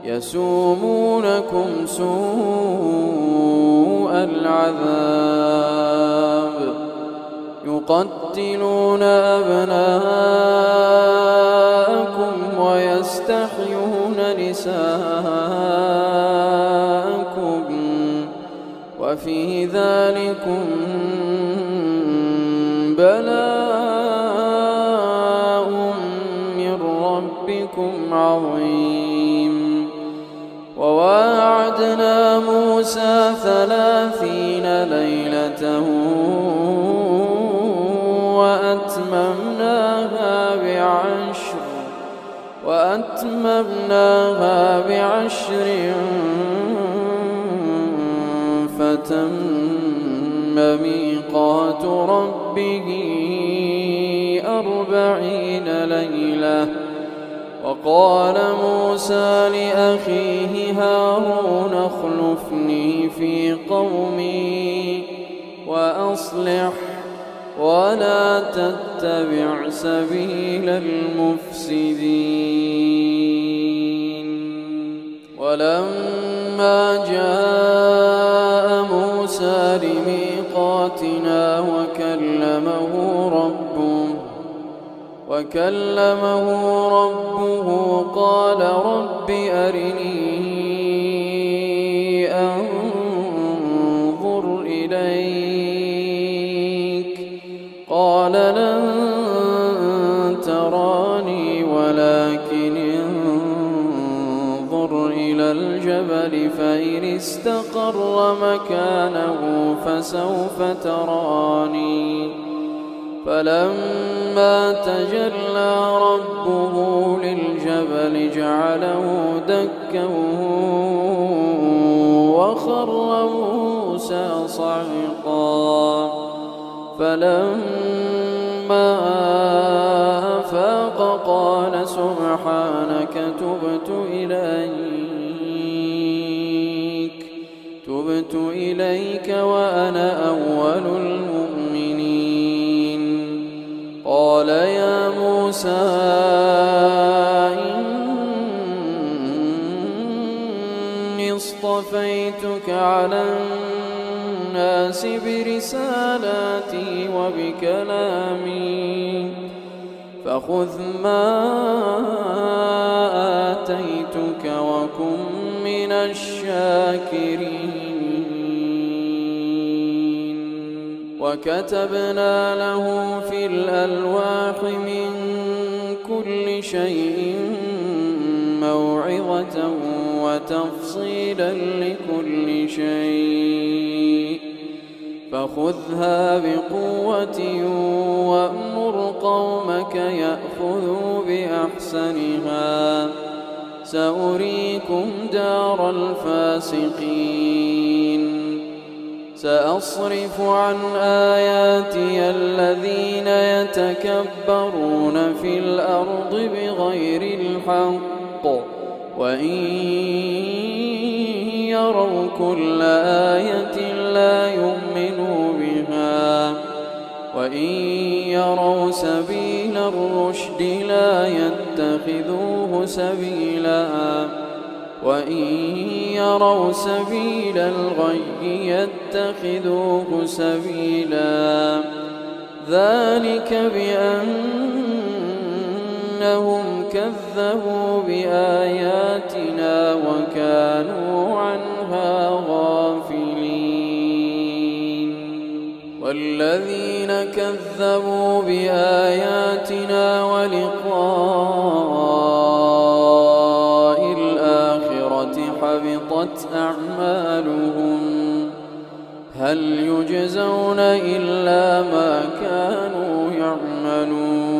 يسومونكم سوء العذاب يقتلون أبناءكم ويستحيون نساءكم وفي ذلكم بلاء من ربكم عظيم وواعدنا موسى 30 ليلة وأتممناها بعشر فتم ميقات ربه 40 ليلة وقال موسى لأخيه هارون اخلفني في قومي وأصلح ولا تتبع سبيل المفسدين ولما جاء موسى لميقاتنا وكلمه ربه قال رب أرني أنظر إليك قال لن تراني ولكن انظر إلى الجبل فإن استقر مكانه فسوف تراني فلما تجلى ربه للجبل جعله دكا وخر موسى صعقا فلما أفاق قال سبحانك تبت إليك وأنا أول المؤمنين قال يا موسى إني اصطفيتك على الناس برسالاتي وبكلامي فخذ ما آتيتك وكن من الشاكرين وكتبنا له في الألواح من كل شيء موعظة وموعظة وتفصيلا لكل شيء فخذها بقوة وأمر قومك يأخذوا بأحسنها سأريكم دار الفاسقين سأصرف عن آياتي الذين يتكبرون في الأرض بغير الحق وإن يروا كل آية لا يؤمنوا بها وإن يروا سبيل الرشد لا يتخذوه سبيلا وإن يروا سبيل الغي يتخذوه سبيلا ذلك بأنهم كذبوا بآياتنا وكانوا عنها غافلين والذين كذبوا بآياتنا ولقاء الآخرة حبطت أعمالهم هل يجزون إلا ما كانوا يعملون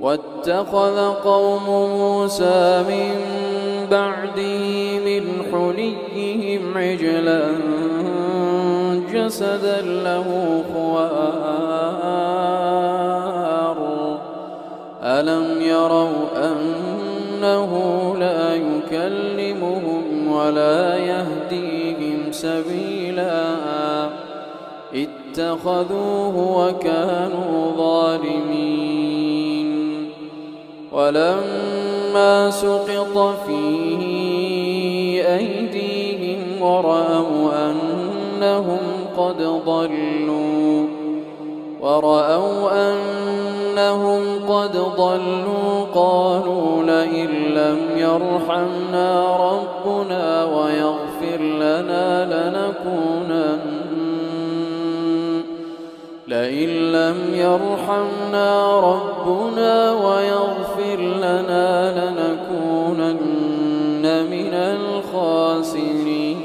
واتخذ قوم موسى من بعده من حليهم عجلا جسدا له خوار ألم يروا أنه لا يكلمهم ولا يهديهم سبيلا اتخذوه وكانوا ظالمين ولما سقط في أيديهم ورأوا أنهم قد ضلوا قالوا لئن لم يرحمنا ربنا ويغفر لنا لنكونن من الخاسرين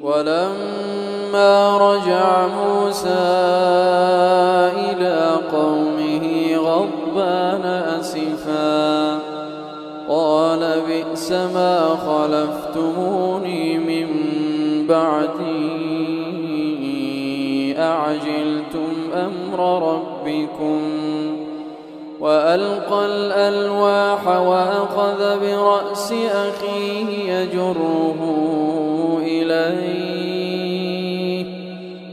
ولما رجع موسى إلى قومه غضبان أسفا قال بئس ما خلفتموني من بعدي أعجلتم أمر ربكم وألقى الألواح وأخذ برأس أخيه يجره إليه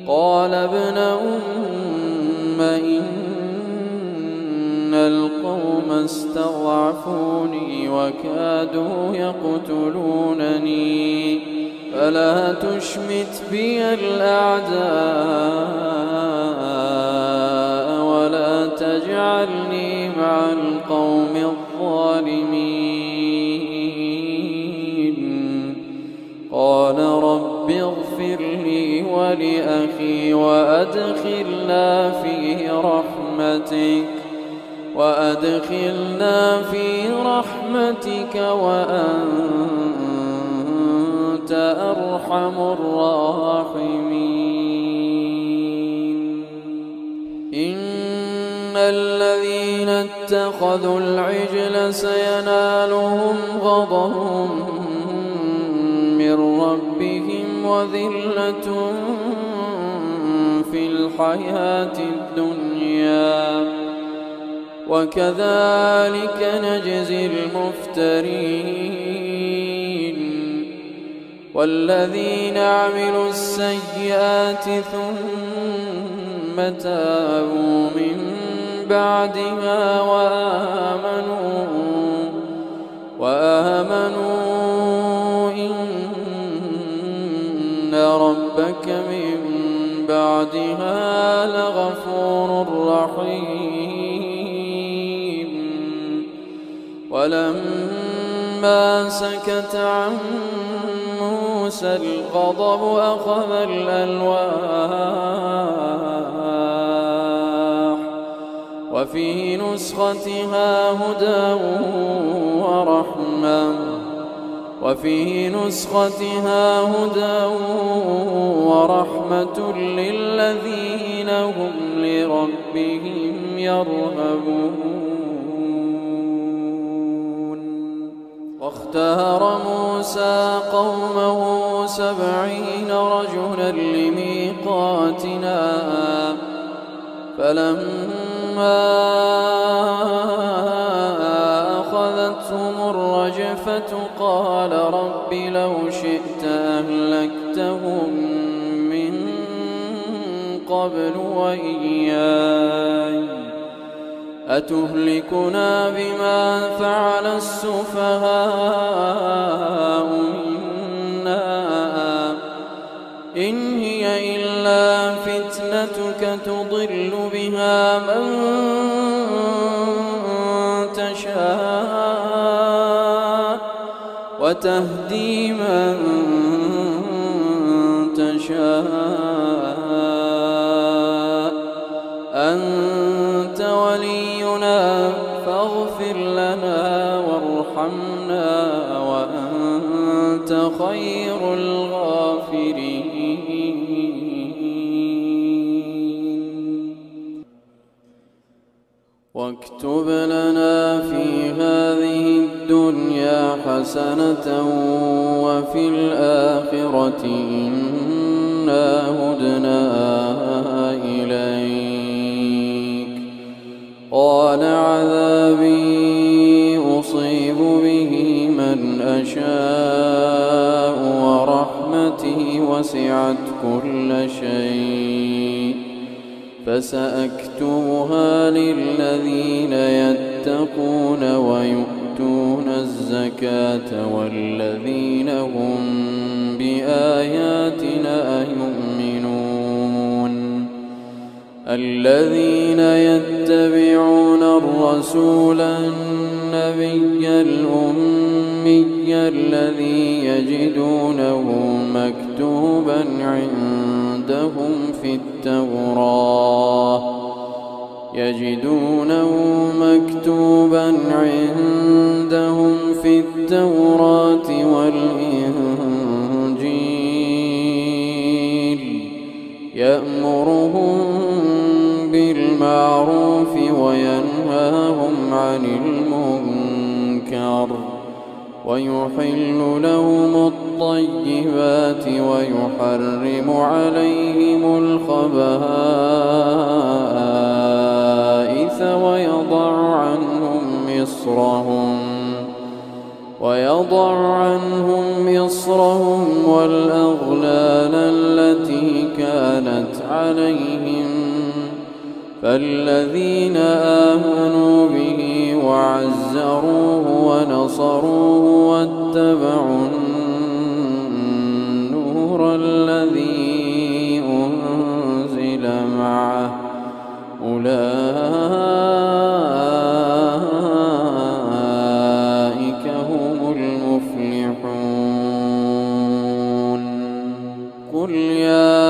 قال ابن أم إن القوم استضعفوني وكادوا يقتلونني فلا تشمت بي الأعداء ولا تجعلني مع القوم الظالمين قال رب اغفر لي ولأخي وأدخلنا في رحمتك وأنت أرحم الراحمين إن الذين اتخذوا العجل سينالهم غضب من ربهم وذلة في الحياة الدنيا وكذلك نجزي المفترين والذين عملوا السيئات ثم تابوا من بعدها وآمنوا إن ربك من بعدها لغفور رحيم ولما سكت عن موسى الغضب أخذ الألواح وفي وفي نسختها هدى ورحمة للذين هم لربهم يرهبون. واختار موسى قومه 70 رجلا لميقاتنا فلما أخذتهم الرجفة قال رب لو شئت أهلكتهم من قبل وإياي أتهلكنا بما فعل السفهاء منا إن هي إلا فتنتك تضل بها من تشاء وتهدي من تشاء أنت ولينا فاغفر لنا وارحمنا وأنت خير الغافرين. واكتب لنا في هذه الدنيا حسنة وفي الآخرة إنا هدنا إليك. قال عذابي أصيب به من أشاء ورحمتي وسعت كل شيء فسأكتبها للذين يتقون ويؤتون الزكاة والذين هم بآياتنا يؤمنون. الذين يتبعون الرسول النبي الأمي الذي يجدونه مكتوبا عندهم في التوراة والإنجيل يأمرهم بالمعروف وينهاهم عن المنكر ويحل لهم الطيبات ويحرم عليهم الخبائث ويضع عنهم إصرهم والأغلال التي كانت عليهم. فالذين آمنوا به وعزروه ونصروه واتبعوا النور الذي أنزل معه أولئك هم المفلحون. قل يا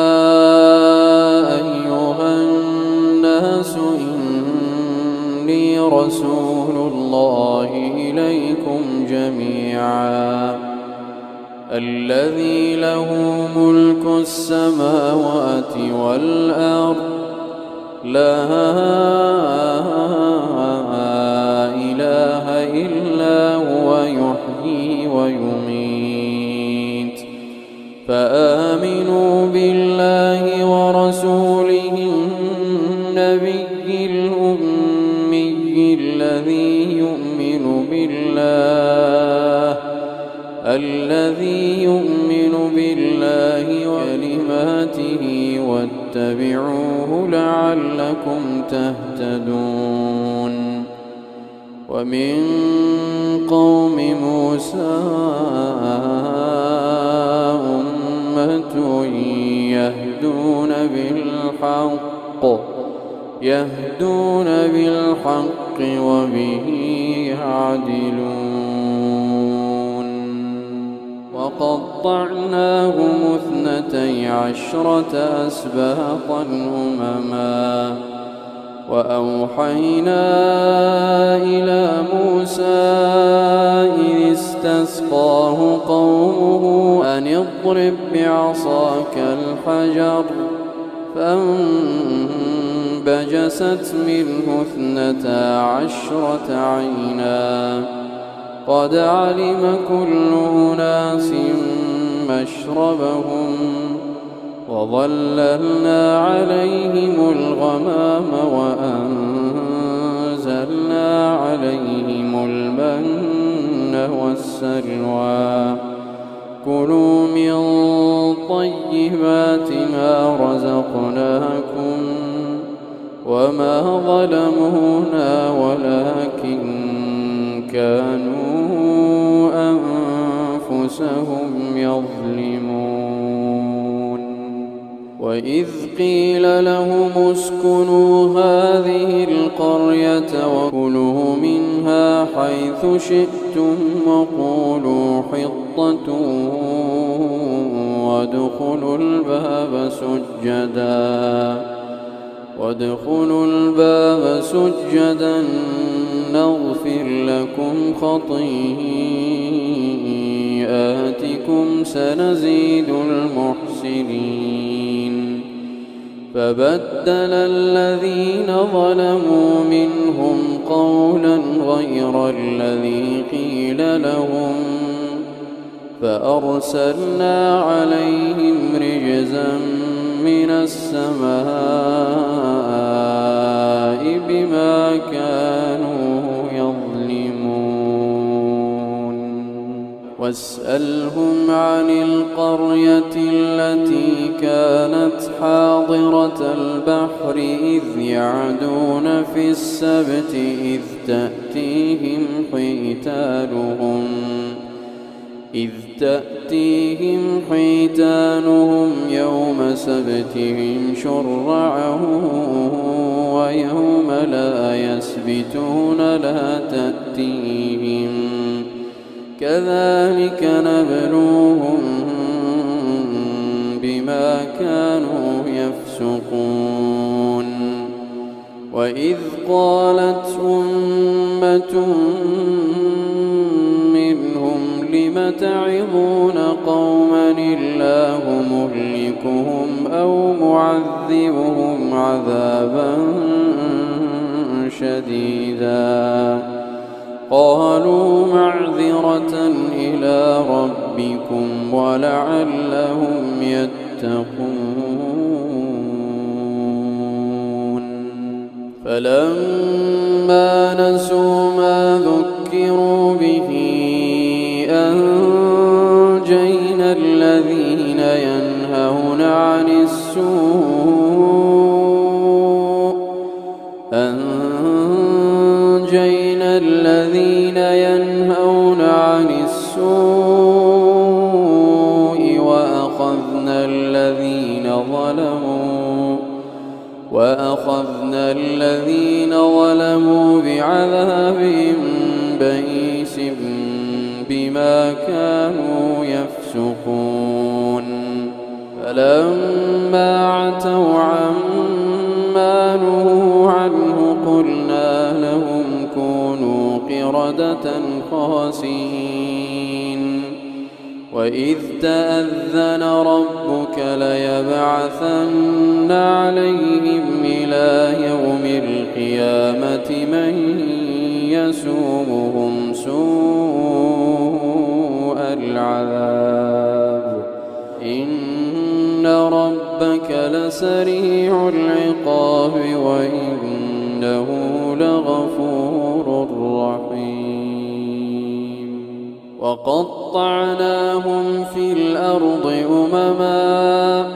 أيها الناس إني رسول الله إليكم جميعا الذي له ملك السماوات والأرض لا إله إلا هو يحيي ويميت. فآمنوا بالله ورسوله النبي الأمي الذي يؤمن بالله وكلماته واتبعوه لعلكم تهتدون. ومن قوم موسى أمة يهدون بالحق وبه يعدلون. وقطعناهم 12 أسباطا أمما وأوحينا إلى موسى إذ استسقاه قومه أن اضرب بعصاك الحجر فانبجست منه 12 عينا قد علم كل أناس مشربهم وظللنا عليهم الغمام وأنزلنا عليهم المن والسلوى كلوا من طيبات ما رزقناكم وما ظلمونا ولكن كانوا أنفسهم يظلمون وإذ قيل لهم اسكنوا هذه القرية وكلوا منها حيث شئتم وادخلوا الباب سجدا نغفر لكم خطيئاتكم سنزيد المحسنين فبدل الذين ظلموا منهم قولا غير الذي قيل لهم فأرسلنا عليهم رجزا من السماء بما كانوا يظلمون واسألهم عن القرية التي كانت حاضرة البحر إذ يعدون في السبت إذ تأتيهم حيتانهم يوم سبتهم شرعا ويوم لا يسبتون لا تأتيهم كذلك نبلوهم بما كانوا يفسقون وإذ قالت أمة منهم لم تعظون قوما الله مهلكهم أو معذبهم عذابا شديدا قالوا معذرة إلى ربكم ولعلهم يتقون فلما نسوا ما ذكروا به أنجينا الذين ينهون عن السوء وأخذنا الذين ظلموا بعذاب بئيس بما كانوا يفسقون فلما عتوا عما نهوا عنه قلنا لهم كونوا قردة خاسئين وإذ تأذن ربك ليبعثن عليهم إلى يوم القيامة من يسومهم سوء العذاب إن ربك لسريع العقاب وإنه لغفور رحيم وقطعناهم في الأرض أمما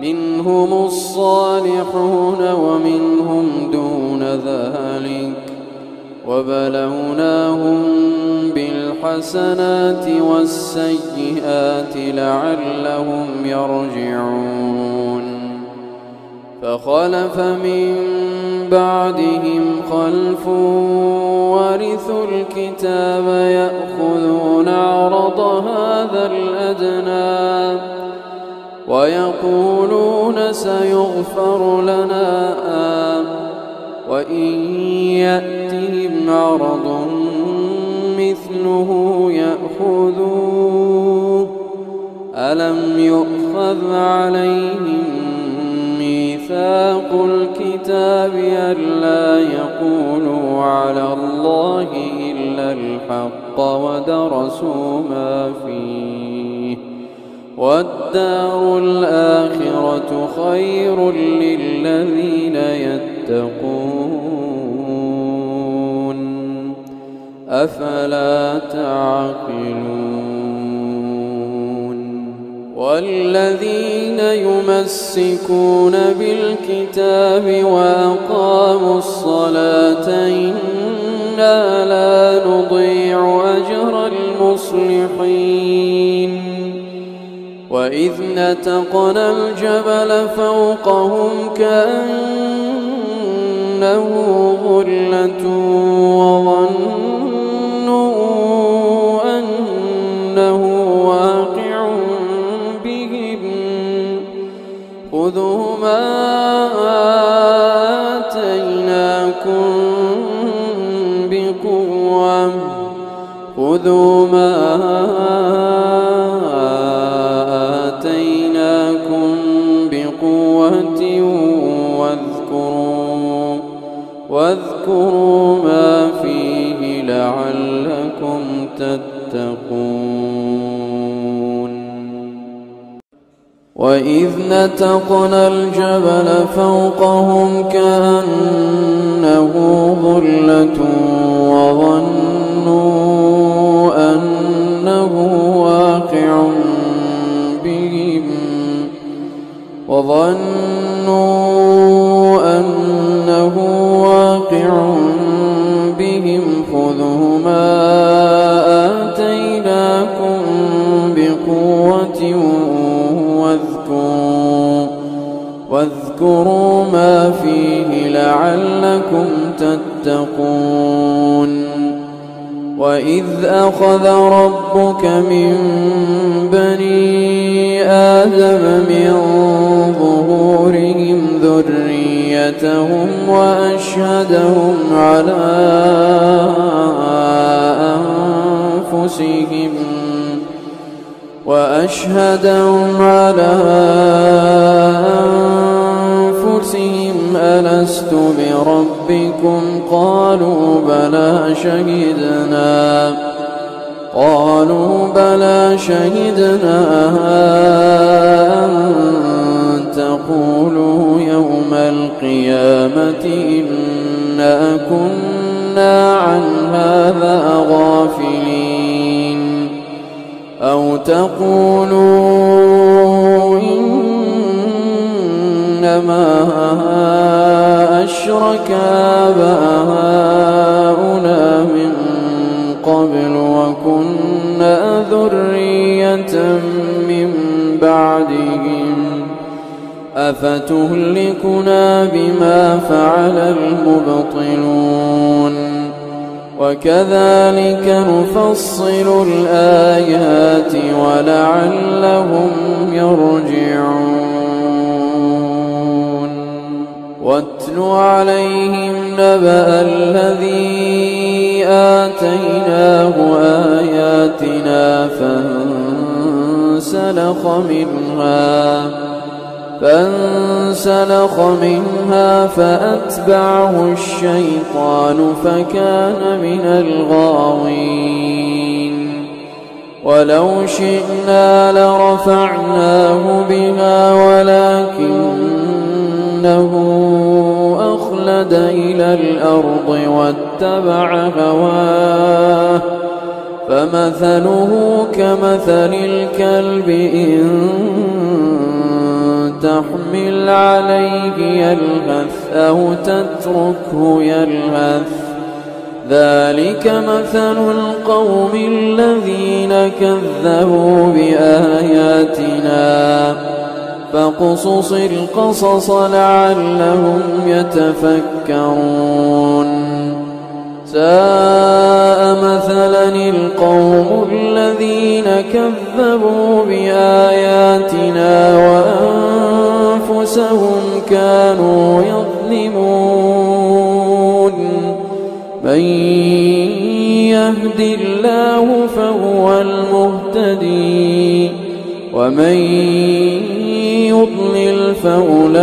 منهم الصالحون ومنهم دون ذلك وبلوناهم بالحسنات والسيئات لعلهم يرجعون فخلف من بعدهم خلف ورثوا الكتاب يأخذون عرض هذا الأدنى ويقولون سيغفر لنا وإن يأتهم عرض مثله يأخذوه ألم يؤخذ عليهم ميثاق الكتاب ألا يقولوا على الله إلا الحق ودرسوا ما فيه والدار الآخرة خير للذين يتقون أفلا تعقلون والذين يمسكون بالكتاب وأقاموا الصلاة إنا لا نضيع أجر المصلحين وإذ نتقنا الجبل فوقهم كأنه ظلة وظنوا أنه واقع بهم خذوا ما آتيناكم بقوة واذكروا ما فيه لعلكم تتقون وإذ نتقنا الجبل فوقهم كأنه ظلة وظنوا أنه واقع بهم خذوا ما آتيناكم بقوة واذكروا ما فيه لعلكم تتقون وإذ أخذ ربك من بني آدم من ظهورهم ذريتهم وأشهدهم على أنفسهم ألست بربكم قالوا بلى شهدنا أن تقولوا يوم القيامة إنا كنا عن هذا غافلين أو تقولوا إنما أشرك آباؤنا من قبل وكنا ذرية من بعدهم أفتهلكنا بما فعل المبطلون وكذلك نفصل الآيات ولعلهم يرجعون واتل عليهم نبأ الذي آتيناه آياتنا فانسلخ منها فأتبعه الشيطان فكان من الغاوين ولو شئنا لرفعناه بها ولكنه أخلد إلى الأرض واتبع هواه فمثله كمثل الكلب إن تحمل عليه يلهث أو تتركه يلهث ذلك مثل القوم الذين كذبوا بآياتنا فاقصص القصص لعلهم يتفكرون ساء مثلا القوم الذين كذبوا بآياتنا وأنفسهم كانوا يظلمون ومن يضلل فأولئك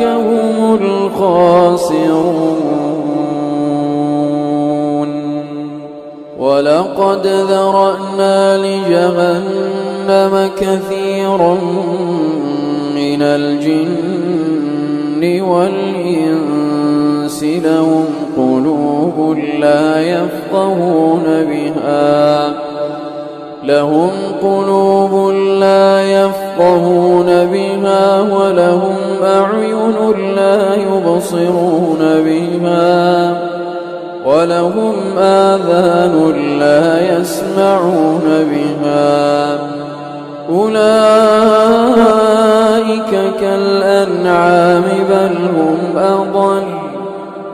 هم الخاسرون ولقد ذرأنا لجهنم كثيرا من الجن والإنس لهم قلوب لا يفقهون بها ولهم أعين لا يبصرون بها ولهم آذان لا يسمعون بها أولئك كالأنعام بل هم أضل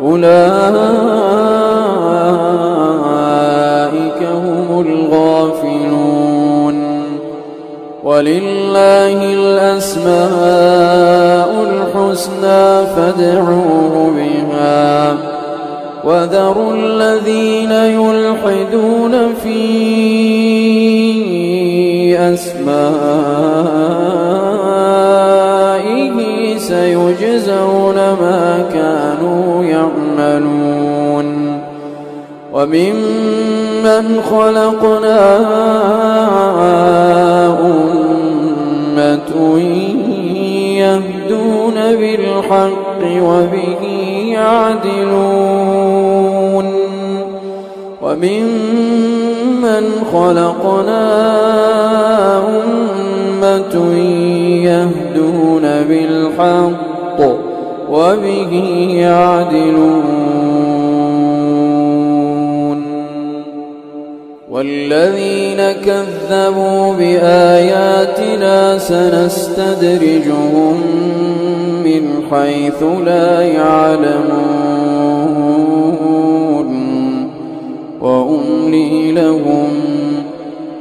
أولئك هم الغافلون ولله الأسماء الحسنى فادعوه بها وذروا الذين يلحدون في أسمائه سيجزون ما كانوا يعملون وممن خلقنا أمة يهدون بالحق وبه يعدلون وممن خلقنا أمة يهدون بالحق وبه يعدلون والذين كذبوا بآياتنا سنستدرجهم من حيث لا يعلمون وأملي لهم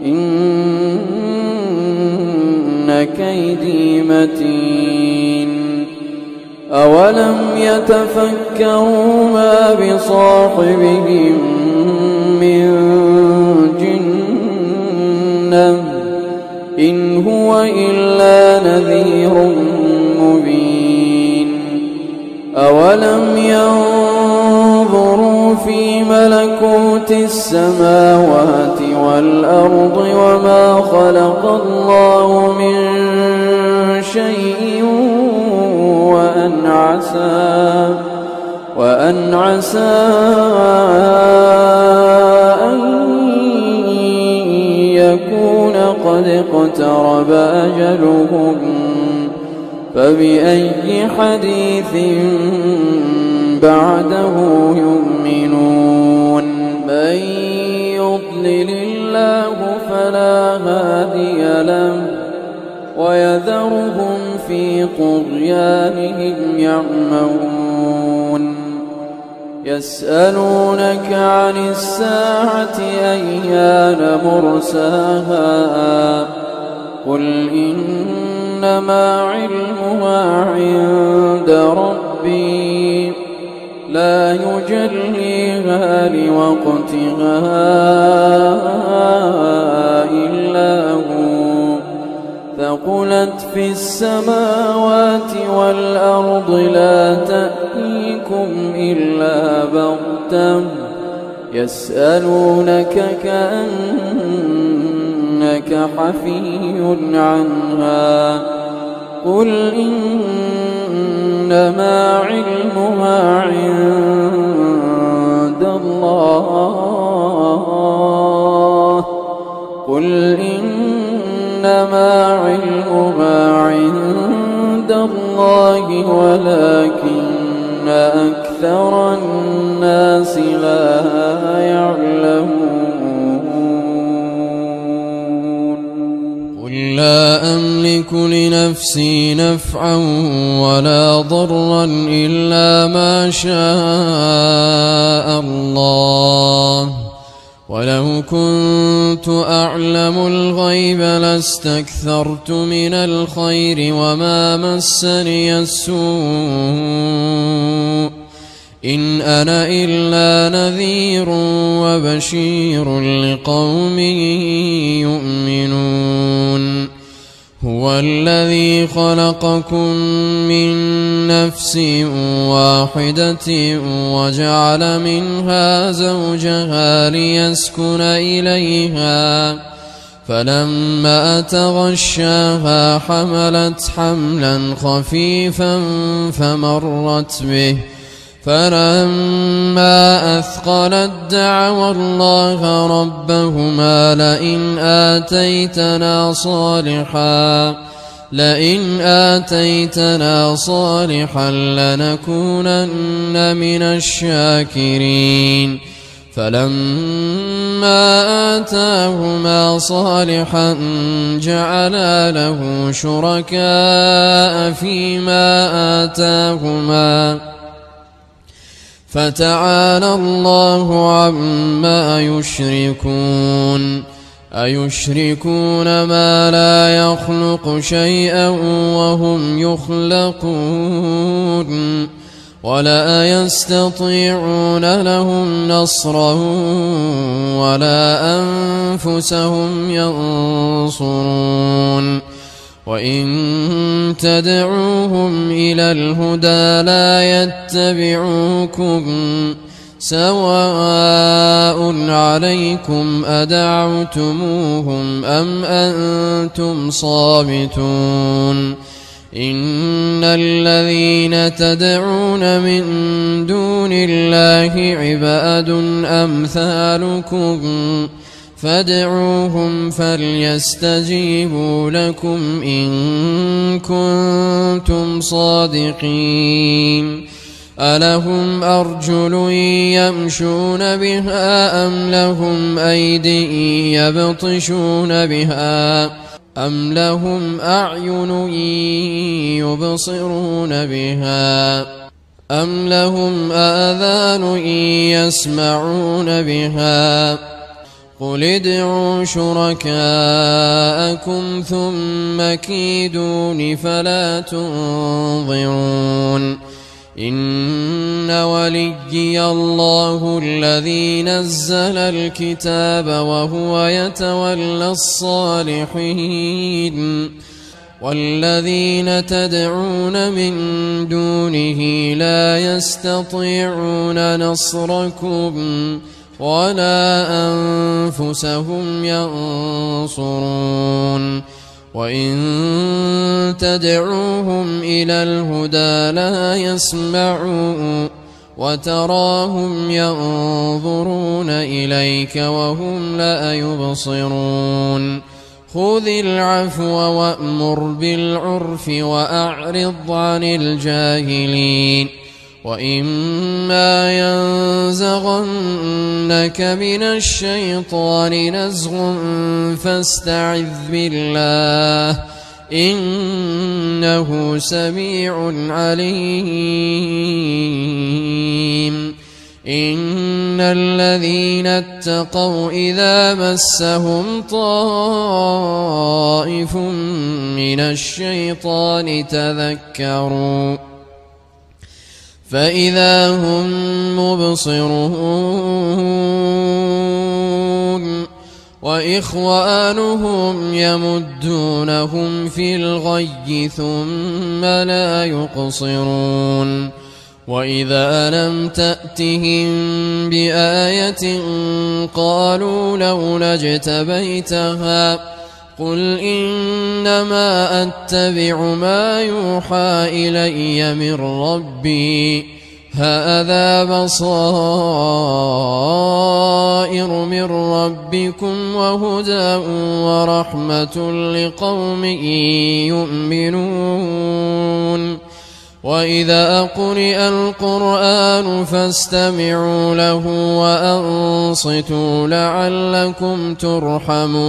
إن كيدي متين أولم يتفكروا ما بصاحبهم من جنة إن هو إلا نذير مبين أولم ينظروا في ملكوت السماوات والأرض وما خلق الله من شيء وأن عسى أن يكون قد اقترب أجلهم فبأي حديث بعده يؤمنون من يضلل الله فلا هادي له ويذرهم في طغيانهم يعمهون يسألونك عن الساعة أيان مرساها قل إنما علمها عند ربي لا يجليها لوقتها إلا هو ثقلت في السماوات والأرض لا تأتيكم إلا بغتة يسألونك كأنك حفي عنها قل إنما علمها عند الله قل إنما علمها عند الله ولكن أكثر الناس لا يعلمون قل لا أملك لنفسي نفعا ولا ضرا إلا ما شاء الله ولو كنت أعلم الغيب لاستكثرت من الخير وما مسني السوء إن أنا إلا نذير وبشير لقوم يؤمنون هو الذي خلقكم من نفس واحدة وجعل منها زوجها ليسكن إليها فلما تغشاها حملت حملا خفيفا فمرت به فلما أثقلت دعوا الله ربهما لئن آتيتنا صالحا لنكونن من الشاكرين فلما آتاهما صالحا جعلا له شركاء فيما آتاهما فتعالى الله عما يشركون أيشركون ما لا يخلق شيئا وهم يخلقون ولا يستطيعون لهم نصرا ولا أنفسهم ينصرون وإن تدعوهم إلى الهدى لا يتبعوكم سواء عليكم أدعوتموهم أم أنتم صامتون إن الذين تدعون من دون الله عباد أمثالكم فادعوهم فليستجيبوا لكم إن كنتم صادقين ألهم أرجل يمشون بها أم لهم أيدي يبطشون بها أم لهم أعين يبصرون بها أم لهم آذان يسمعون بها قل ادعوا شركاءكم ثم كيدون فلا تنظرون إن وليي الله الذي نزل الكتاب وهو يتولى الصالحين والذين تدعون من دونه لا يستطيعون نصركم ولا أنفسهم ينصرون وإن تدعوهم إلى الهدى لا يسمعوا وتراهم ينظرون إليك وهم لا يبصرون خذ العفو وأمر بالعرف وأعرض عن الجاهلين وإما ينزغنك من الشيطان نزغ فاستعذ بالله إنه سميع عليم إن الذين اتقوا إذا مسهم طائف من الشيطان تذكروا فإذا هم مبصرون وإخوانهم يمدونهم في الغي ثم لا يقصرون وإذا لم تأتهم بآية قالوا لولا اجتبيتها قل إنما أتبع ما يوحى إلي من ربي هذا بصائر من ربكم وهدى ورحمة لقوم يؤمنون وإذا قرئ القرآن فاستمعوا له وأنصتوا لعلكم ترحمون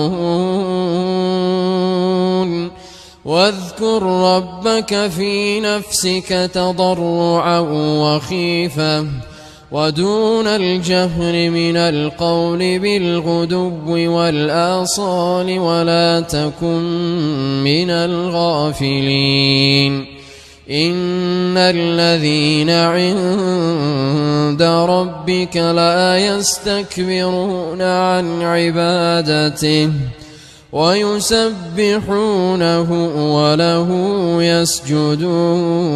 واذكر ربك في نفسك تضرعا وخيفة ودون الجهر من القول بالغدو والآصال ولا تكن من الغافلين إن الذين عند ربك لا يستكبرون عن عبادته ويسبحونه وله يسجدون